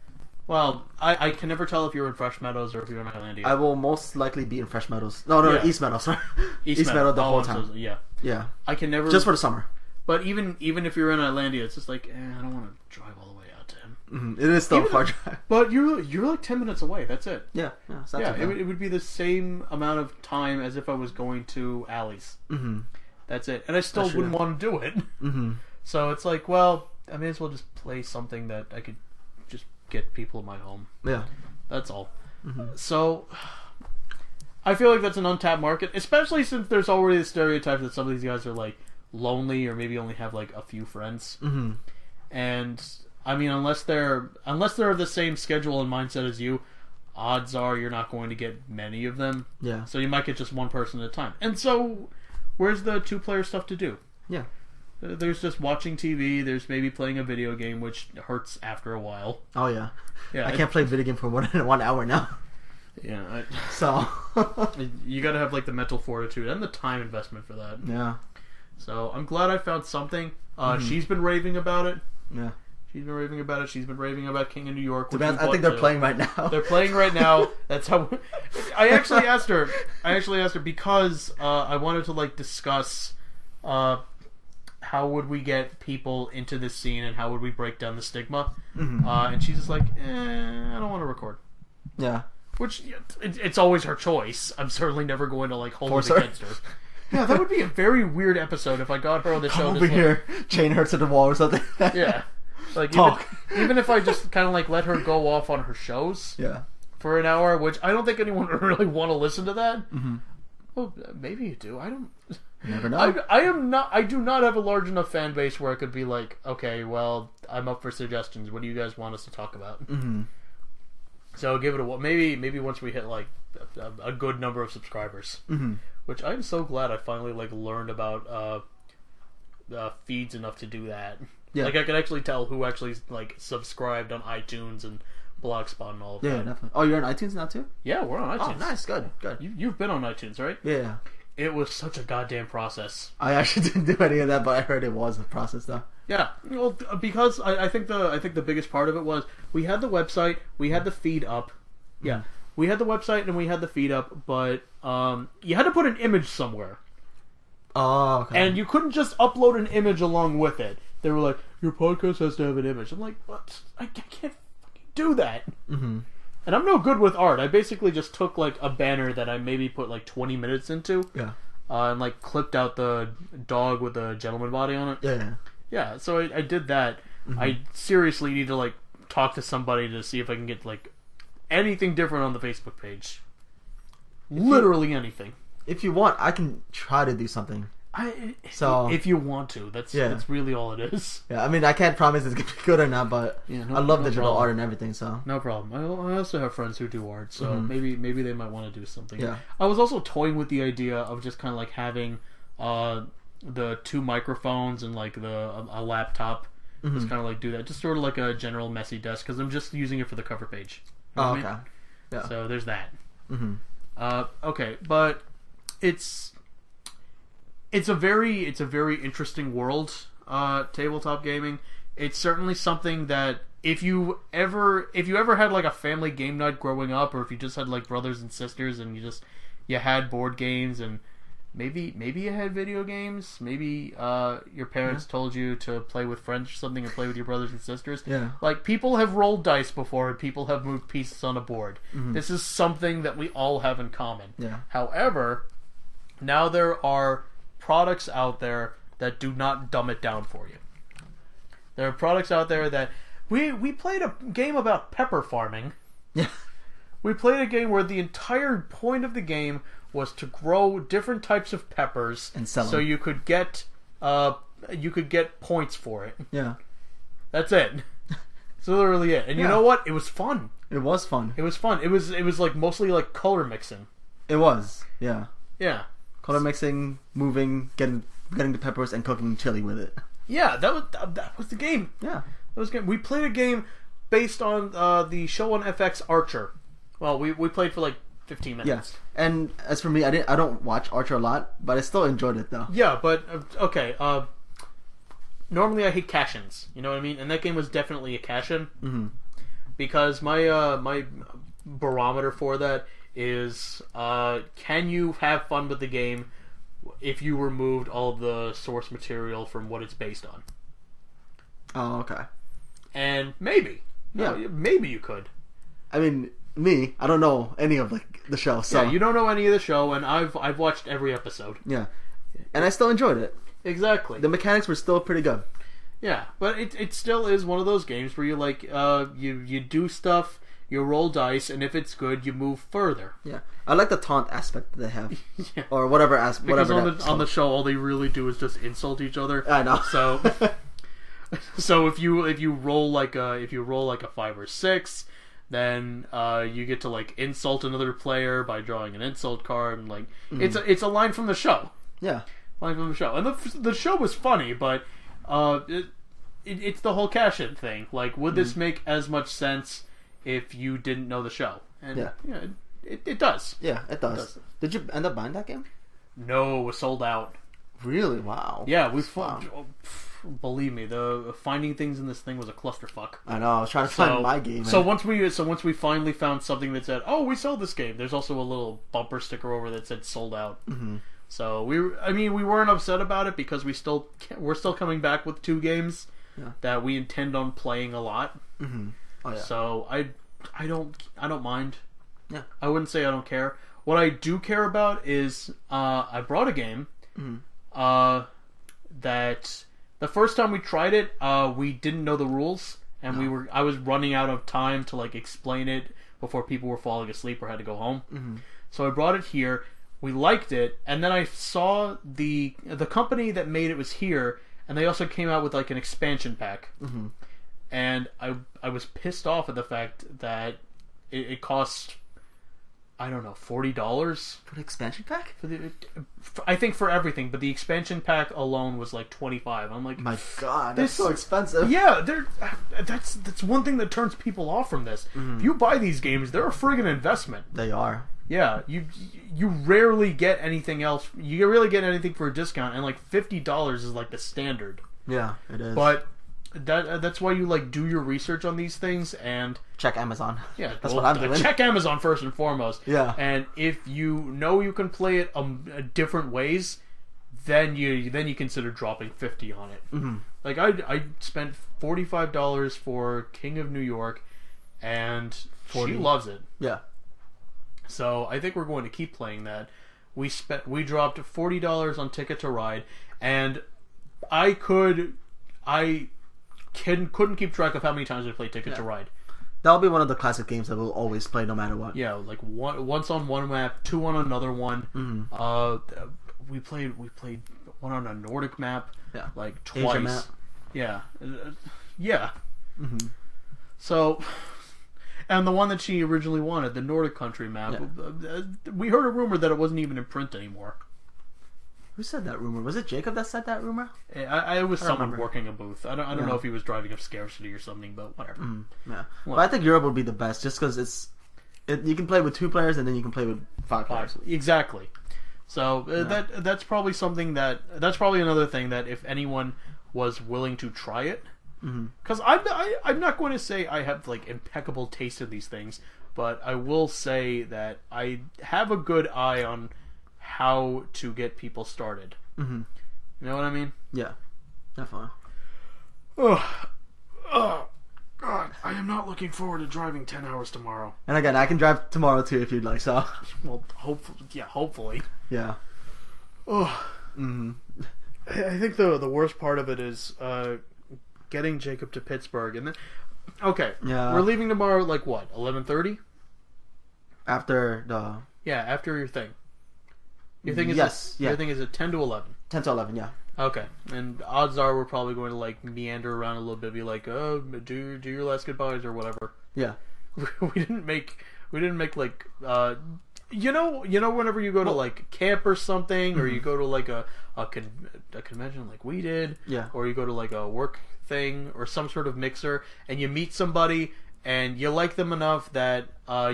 well, I can never tell if you're in Fresh Meadows or if you're in Islandia. I will most likely be in Fresh Meadows. No, East Meadows. Sorry. East Meadows the whole time. Yeah. Yeah. I can never just for the summer. But even if you're in Islandia, it's just like I don't want to drive all the way out to him. Mm-hmm. It is still a far drive. But you're like 10 minutes away. That's it. Yeah. It's not it would be the same amount of time as if I was going to Allie's. Mm-hmm. That's it. And I still wouldn't want to do it. Mm-hmm. So it's like, well, I may as well just play something that I could just get people in my home. Yeah. That's all. Mm-hmm. So I feel like that's an untapped market, especially since there's already the stereotype that some of these guys are like lonely or maybe only have like a few friends. Mm-hmm. And I mean, unless they're of the same schedule and mindset as you, odds are you're not going to get many of them. Yeah. So you might get just one person at a time. And so where's the 2-player stuff to do? Yeah. There's just watching TV. There's maybe playing a video game, which hurts after a while. Oh yeah. Yeah. I can't play video game for 1 hour now. Yeah. So you got to have like the mental fortitude and the time investment for that. Yeah. So I'm glad I found something. She's been raving about it. Yeah. She's been raving about it. She's been raving about King of New York. Which I think they're playing right now. They're playing right now. That's how. I actually asked her because I wanted to like discuss how would we get people into this scene and how would we break down the stigma. Mm-hmm. And she's just like, I don't want to record. Yeah. Which it's always her choice. I'm certainly never going to like hold Force it her. against her. Yeah, that would be a very weird episode if I got her on the show. Come over here, chain her to the wall or something. Yeah, like talk. Even if I just kind of like let her go off on her shows. Yeah. For an hour, which I don't think anyone would really want to listen to that. Mm-hmm. Well, maybe you do. I don't. You never know. I do not have a large enough fan base where I could be like, okay, well, I'm up for suggestions. What do you guys want us to talk about? Mm-hmm. So give it a maybe once we hit like a good number of subscribers. Mm-hmm. Which I'm so glad I finally like learned about feeds enough to do that. Yeah. Like I can actually tell who actually like subscribed on iTunes and Blogspot and all of that. Yeah, definitely. Oh, you're on iTunes now too? Yeah, we're on iTunes. Oh, nice, good. You've been on iTunes, right? Yeah. It was such a goddamn process. I actually didn't do any of that, but I heard it was a process though. Yeah, well, because I think the biggest part of it was we had the website, we had the feed up. Yeah. Mm-hmm. We had the website and we had the feed up, but you had to put an image somewhere. Oh, okay. And you couldn't just upload an image along with it. They were like, your podcast has to have an image. I'm like, what? I can't fucking do that. Mm-hmm. And I'm no good with art. I basically just took like a banner that I maybe put like 20 minutes into. Yeah. And like clipped out the dog with the gentleman body on it. Yeah. Yeah, so I did that. Mm-hmm. I seriously need to like talk to somebody to see if I can get like anything different on the Facebook page. Literally anything. If you want, I can try to do something. If you want to, that's really all it is. Yeah, I mean, I can't promise it's gonna be good or not, but I love digital art and everything. So no problem. I also have friends who do art, so maybe they might want to do something. Yeah. I was also toying with the idea of just kind of like having the 2 microphones and like a laptop. Just kind of like do that, just sort of like a general messy desk, because I'm just using it for the cover page. You know what I mean? Yeah. So there's that. Okay, but it's a very interesting world, tabletop gaming. It's certainly something that if you ever had like a family game night growing up, or if you just had like brothers and sisters and you had board games, and maybe you had video games, maybe your parents told you to play with friends or something and play with your brothers and sisters. Yeah. Like, people have rolled dice before and people have moved pieces on a board. This is something that we all have in common. Yeah. However, now there are products out there that do not dumb it down for you. There are products out there that we played a game about pepper farming. Yeah. We played a game where the entire point of the game was to grow different types of peppers and sell them, so you could get points for it. Yeah. That's it. That's literally it. And you know what? It was fun. It was fun. It was fun. It was like mostly like color mixing. It was. Yeah. Yeah. Color mixing, moving, getting the peppers, and cooking chili with it. Yeah, that was the game. Yeah. That was good. We played a game based on the show on FX Archer. Well, we played for like 15 minutes. Yes. And as for me, I don't watch Archer a lot, but I still enjoyed it though. Yeah, but okay. Normally I hate cash-ins. You know what I mean? And that game was definitely a cash-in. Because my barometer for that is can you have fun with the game if you removed all of the source material from what it's based on? Oh, okay. And maybe. Yeah. Maybe you could. I mean, me, I don't know any of the show, so... Yeah, you don't know any of the show, and I've watched every episode. Yeah. And I still enjoyed it. Exactly. The mechanics were still pretty good. Yeah, but it still is one of those games where you like you do stuff, you roll dice, and if it's good, you move further. Yeah. I like the taunt aspect that they have. Yeah. Or whatever Because on the show, all they really do is just insult each other. I know. So if you roll like a 5 or 6, then you get to like insult another player by drawing an insult card, and like it's a line from the show. Yeah, line from the show, and the show was funny, but it's the whole cash-in thing. Like, would this make as much sense if you didn't know the show? And it does. Yeah, it does. Did you end up buying that game? No, it was sold out. Really? Wow. Yeah, believe me, the finding things in this thing was a clusterfuck. I know. I was trying to find my game. So once we finally found something that said, "Oh, we sold this game," there's also a little bumper sticker over that said "sold out." So we weren't upset about it because we're still coming back with 2 games that we intend on playing a lot. Oh, yeah. So I don't mind. Yeah. I wouldn't say I don't care. What I do care about is I brought a game that the first time we tried it, we didn't know the rules, and I was running out of time to like explain it before people were falling asleep or had to go home. So I brought it here. We liked it, and then I saw the company that made it was here, and they also came out with like an expansion pack. And I was pissed off at the fact that it cost, I don't know, $40 for the expansion pack. I think for everything, but the expansion pack alone was like $25. I'm like, my God, that's so expensive. Yeah, that's one thing that turns people off from this. If you buy these games, they're a friggin' investment. They are. Yeah, you rarely get anything else. You rarely get anything for a discount, and like $50 is like the standard. Yeah, it is. But that's why you like do your research on these things and check Amazon. Yeah, that's what I'm doing. Check Amazon first and foremost. Yeah, and if you know you can play it different ways, then you consider dropping $50 on it. Like I spent $45 for King of New York, and she loves it. Yeah. So I think we're going to keep playing that. We dropped $40 on Ticket to Ride, and I couldn't keep track of how many times we played Ticket to Ride. That'll be one of the classic games that we'll always play no matter what. Yeah, like once on one map, 2 on another one. We played one on a Nordic map, Yeah. like Asia twice. map. Yeah, yeah. Mm-hmm. So, and the one that she originally wanted, the Nordic country map, we heard a rumor that it wasn't even in print anymore. Who said that rumor? Was it Jacob that said that rumor? It was someone remember. working a booth. I don't know if he was driving up scarcity or something, but whatever. Yeah. But I think Europe would be the best, just because you can play with 2 players and then you can play with 5 players. Exactly. So that's probably something that's probably another thing that if anyone was willing to try it, because I'm not going to say I have like impeccable taste in these things, but I will say that I have a good eye on how to get people started. You know what I mean? Yeah, definitely. Oh, God, I am not looking forward to driving 10 hours tomorrow. And again, I can drive tomorrow too if you'd like. So, Well, hopefully. yeah. Oh, I think the worst part of it is getting Jacob to Pittsburgh, and then Yeah. we're leaving tomorrow. Like what? 11:30? After the Yeah, after your thing. Your thing is Your thing is at 10 to 11. 10 to 11, yeah. Okay, and odds are we're probably going to like meander around a little bit, be like, oh, do your last goodbyes or whatever. Yeah. we didn't make like you know whenever you go to like camp or something, or you go to like a convention like we did, Yeah. or you go to like a work thing or some sort of mixer, and you meet somebody and you like them enough that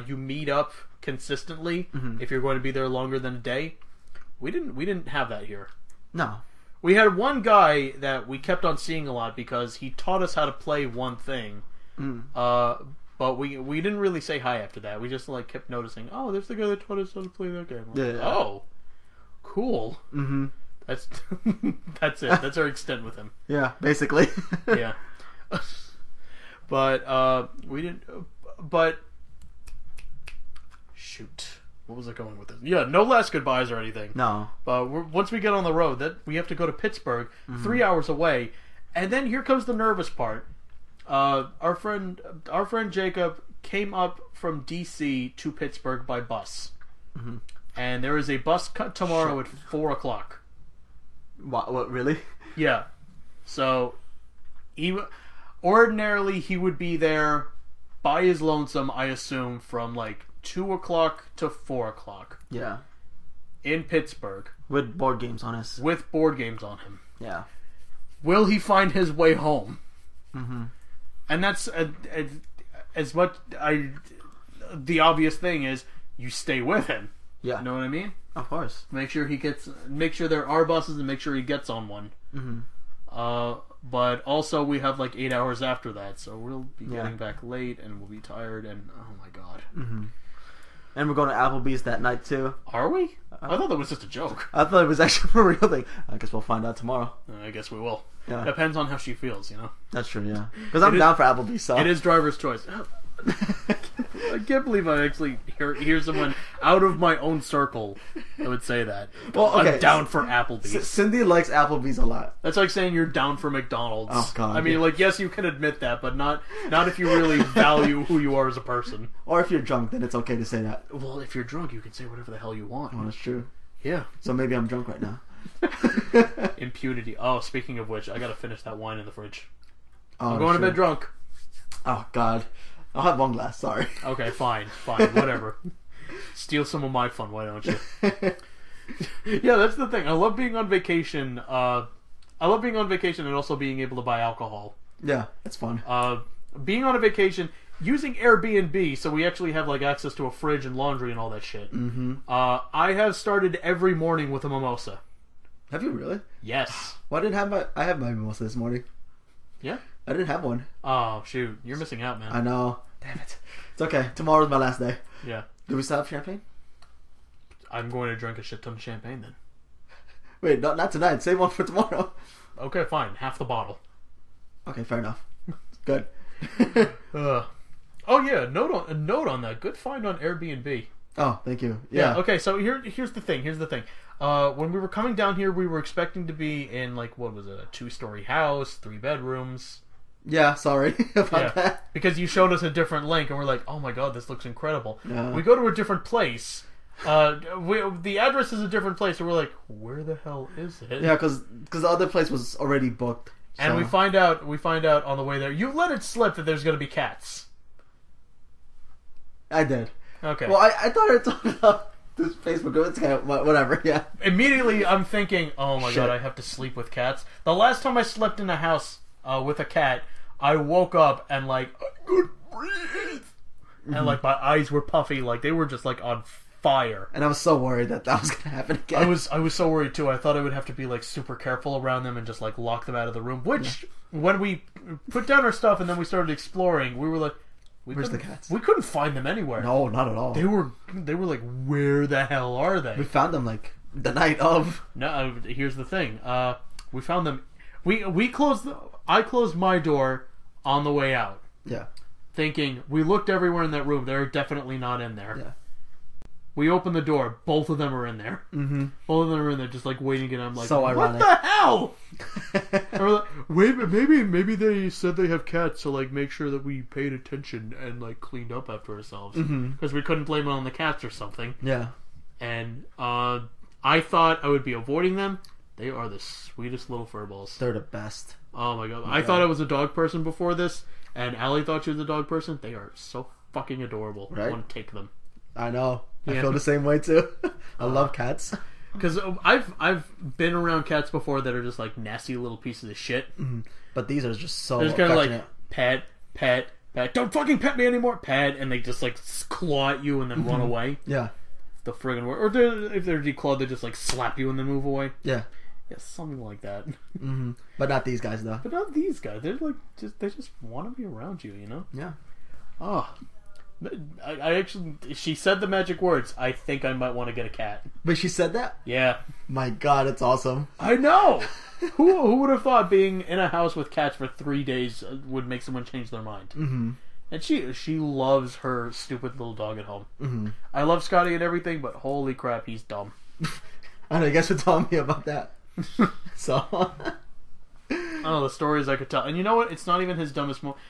you meet up consistently if you're going to be there longer than a day. We didn't have that here. No. We had one guy that we kept on seeing a lot because he taught us how to play one thing. But we didn't really say hi after that. We just like kept noticing, oh, there's the guy that taught us how to play that game. Like, Yeah. Oh, cool. That's that's it. That's our extent with him. Yeah, basically. Yeah. But we didn't. But shoot, what was I going with this? Yeah, no last goodbyes or anything. No. But once we get on the road, that we have to go to Pittsburgh, 3 hours away, and then here comes the nervous part. Our friend Jacob came up from DC to Pittsburgh by bus, and there is a bus cut tomorrow at 4:00. What really? Yeah, so ordinarily he would be there by his lonesome, I assume, from like 2:00 to 4:00 Yeah. in Pittsburgh With board games on us. with board games on him. Yeah. Will he find his way home? And that's as much. The obvious thing is you stay with him. Yeah. You know what I mean? Of course. Make sure there are buses and make sure he gets on one. But also we have like 8 hours after that, so we'll be getting back late and we'll be tired and oh my god. And we're going to Applebee's that night too. Are we? I thought that was just a joke. I thought it was actually a real thing. I guess we'll find out tomorrow. I guess we will. Yeah. Depends on how she feels, you know. That's true, yeah. Because I'm down for Applebee's, so. It is driver's choice. I can't believe I actually hear someone out of my own circle that would say that. Well, okay. I'm down for Applebee's. Cindy likes Applebee's a lot. That's like saying you're down for McDonald's. Oh, God. I mean, like, yes, you can admit that, but not if you really value who you are as a person. Or if you're drunk, then it's okay to say that. Well, if you're drunk, you can say whatever the hell you want. Oh, that's true. Yeah. So maybe I'm drunk right now. Impunity. Oh, speaking of which, I gotta finish that wine in the fridge. Oh, I'm going to bed drunk. Oh, God. I'll have one glass, sorry. Okay, fine, whatever. Steal some of my fun, why don't you? Yeah, that's the thing. I love being on vacation. And also being able to buy alcohol. Yeah, it's fun. Being on a vacation, using Airbnb, so we actually have like access to a fridge and laundry and all that shit. I have started every morning with a mimosa. Have you really? Yes. Well, I have my mimosa this morning. Yeah? I didn't have one. Oh, shoot. You're missing out, man. I know. Damn it. It's okay. Tomorrow's my last day. Yeah. Do we still have champagne? I'm going to drink a shit ton of champagne then. Wait, not tonight. Save one for tomorrow. Okay, fine. Half the bottle. Okay, fair enough. Good. Oh yeah, note on that. Good find on Airbnb. Oh, thank you. Yeah. Okay, so here's the thing. When we were coming down here, we were expecting to be in like what was it, a 2-story house, 3 bedrooms. Yeah, sorry about that. Because you showed us a different link, and we're like, oh my god, this looks incredible. Yeah. We go to a different place, The address is a different place, and we're like, where the hell is it? Yeah, because the other place was already booked. So. And we find out on the way there. You let it slip that there's going to be cats. I did. Okay. Well, I thought I talked about this Facebook. It's kind of whatever. Yeah. Immediately, I'm thinking, oh my Shit. god, I have to sleep with cats. The last time I slept in a house with a cat, I woke up and like I could breathe, and like my eyes were puffy, like they were just like on fire. And I was so worried that was gonna happen again. I was so worried too. I thought I would have to be like super careful around them and just like lock them out of the room. Which when we put down our stuff and then we started exploring, we were like, Where's the cats? We couldn't find them anywhere. No, not at all. They were like, where the hell are they? We found them like the night of. No, here's the thing. We found them. We closed. I closed my door on the way out. Yeah. Thinking we looked everywhere in that room. They're definitely not in there. Yeah. We open the door. Both of them are in there. Mm-hmm. Both of them are in there, just like waiting. And I'm like, so what ironic. the hell? And we're like, wait, maybe they said they have cats, so like make sure that we paid attention and like cleaned up after ourselves because we couldn't blame it on the cats or something. Yeah. And I thought I would be avoiding them. They are the sweetest little furballs. They're the best. Oh my god! I thought I was a dog person before this, and Allie thought she was a dog person. They are so fucking adorable. Right? I want to take them. I know. I Yeah. feel the same way too. I love cats. Because I've been around cats before that are just like nasty little pieces of shit. But these are just so They're just kind of affectionate. like pet, don't fucking pet me anymore, pet, and they just like claw at you and then run away. Yeah. The friggin' word. Or if they're declawed, they just like slap you and then move away. Yeah. Yeah, something like that. Mm-hmm. But not these guys though. But not these guys. They're like they just want to be around you, you know? Yeah. Oh. I actually, she said the magic words. I think I might want to get a cat. But she said that? Yeah. My god, it's awesome. I know! Who would have thought being in a house with cats for 3 days would make someone change their mind? Mm-hmm. And she loves her stupid little dog at home. Mm-hmm. I love Scotty and everything, but holy crap, he's dumb. I know, you guys were telling me about that. So... I don't know, the stories I could tell. And you know what? It's not even his dumbest moment.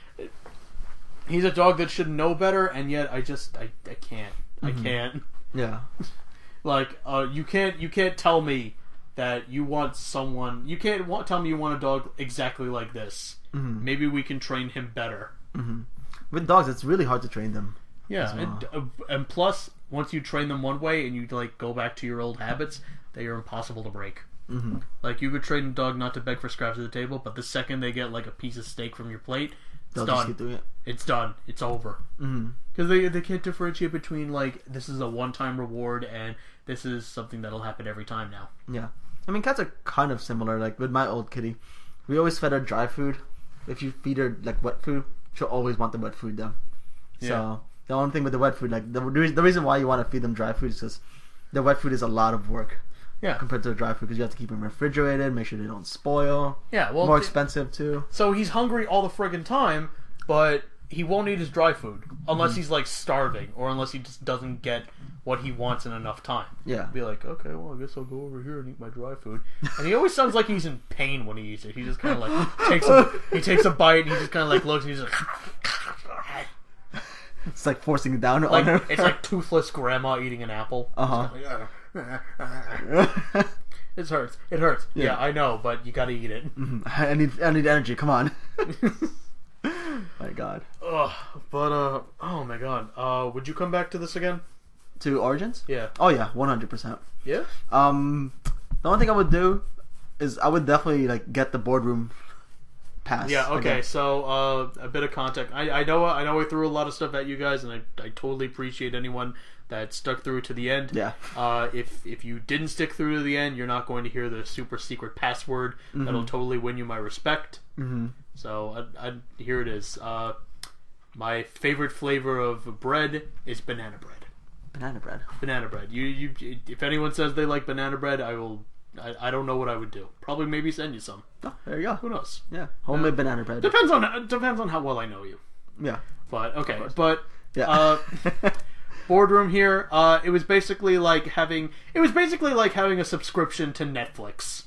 He's a dog that should know better, and yet I can't. I can't. Yeah. Like, you can't tell me that you want someone. You can't tell me you want a dog exactly like this. Mm-hmm. Maybe we can train him better. Mm-hmm. With dogs, it's really hard to train them. Yeah, well. and plus, once you train them one way and you like go back to your old habits, they are impossible to break. Mm-hmm. Like, you could train a dog not to beg for scraps at the table, but the second they get like a piece of steak from your plate, They'll it's just done. keep doing it. It's done. It's over. Mm-hmm. Because they can't differentiate between like this is a one-time reward and this is something that'll happen every time now. Yeah. I mean, cats are kind of similar. Like, with my old kitty, we always fed her dry food. If you feed her, like, wet food, she'll always want the wet food, though. Yeah. So, the only thing with the wet food, like, the reason why you want to feed them dry food is because the wet food is a lot of work. Yeah. Compared to the dry food, because you have to keep them refrigerated, make sure they don't spoil. Yeah, well, more expensive, too. So he's hungry all the friggin' time, but he won't eat his dry food unless he's like starving or unless he just doesn't get what he wants in enough time. Yeah. Be like, okay, well, I guess I'll go over here and eat my dry food. And he always sounds like he's in pain when he eats it. He just kind of like takes a bite and he just kind of like looks and he's like, It's like forcing it down like on her. it's like toothless grandma eating an apple. It hurts. It hurts. Yeah, I know, but you gotta eat it. I need energy. Come on. My God. Ugh, but oh my God. Would you come back to this again? To Origins? Yeah. Oh yeah, 100%. Yeah. The only thing I would do is I would definitely like get the boardroom pass. Yeah. Okay. again. So a bit of context. I know I threw a lot of stuff at you guys, and I totally appreciate anyone that stuck through to the end. Yeah. If you didn't stick through to the end, you're not going to hear the super secret password that'll totally win you my respect. Mm-hmm. So here it is. My favorite flavor of bread is banana bread. Banana bread. Banana bread. You if anyone says they like banana bread, I don't know what I would do. Probably maybe send you some. Oh, there you go. Who knows? Yeah. Homemade banana bread. Depends on how well I know you. Yeah. But okay. But Yeah. boardroom here. It was basically like having a subscription to Netflix.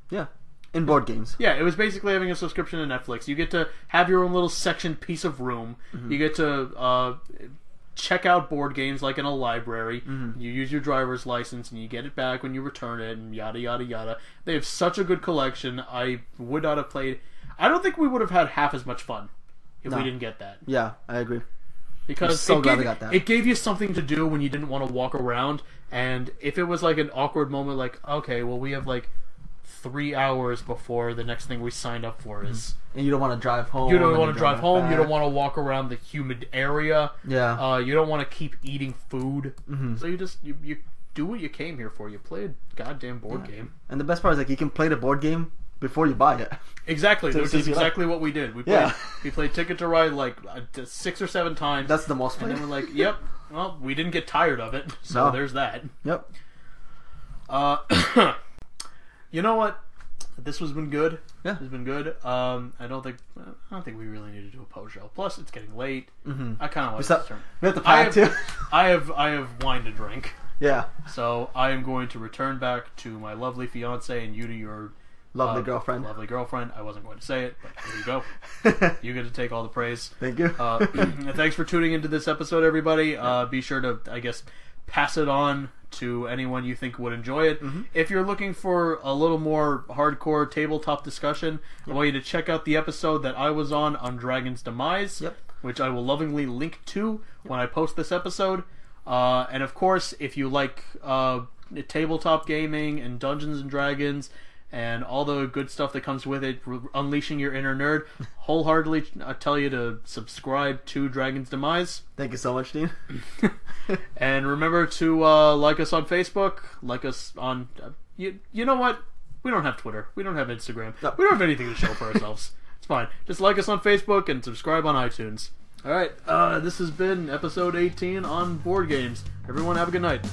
Yeah. In board games. Yeah, it was basically having a subscription to Netflix. You get to have your own little section piece of room. You get to check out board games like in a library. You use your driver's license and you get it back when you return it, and yada yada yada. They have such a good collection. I would not have played. I don't think we would have had half as much fun if we didn't get that. Yeah, I agree. Because so glad we got that. It gave you something to do when you didn't want to walk around, and if it was like an awkward moment, like, okay, well, we have like 3 hours before the next thing we signed up for is... And you don't want to drive home. You don't want to drive home. You don't want to walk around the humid area. Yeah. You don't want to keep eating food. So you just you do what you came here for. You play a goddamn board game. And the best part is like you can play the board game before you buy it. Exactly. Which is exactly what we did. We played Ticket to Ride like 6 or 7 times. That's the most played. And then we're like, yep. Well, we didn't get tired of it, so there's that. Yep. You know what? This has been good. Yeah, it's been good. I don't think we really need to do a post show. Plus, it's getting late. I kind of want to start. We have to pack too. I have wine to drink. Yeah. So I am going to return back to my lovely fiance and you to your lovely girlfriend. Lovely girlfriend. I wasn't going to say it, but there you go. You get to take all the praise. Thank you. And thanks for tuning into this episode, everybody. Be sure to, I guess, pass it on to anyone you think would enjoy it. If you're looking for a little more hardcore tabletop discussion, I want you to check out the episode that I was on Dragon's Demize, which I will lovingly link to when I post this episode. And of course, if you like tabletop gaming and Dungeons and Dragons and all the good stuff that comes with it, unleashing your inner nerd, wholeheartedly tell you to subscribe to Dragon's Demize. Thank you so much, Dean. And remember to like us on Facebook, like us on... you know what? We don't have Twitter. We don't have Instagram. No. We don't have anything to show for ourselves. It's fine. Just like us on Facebook and subscribe on iTunes. Alright, this has been episode 18 on board games. Everyone have a good night.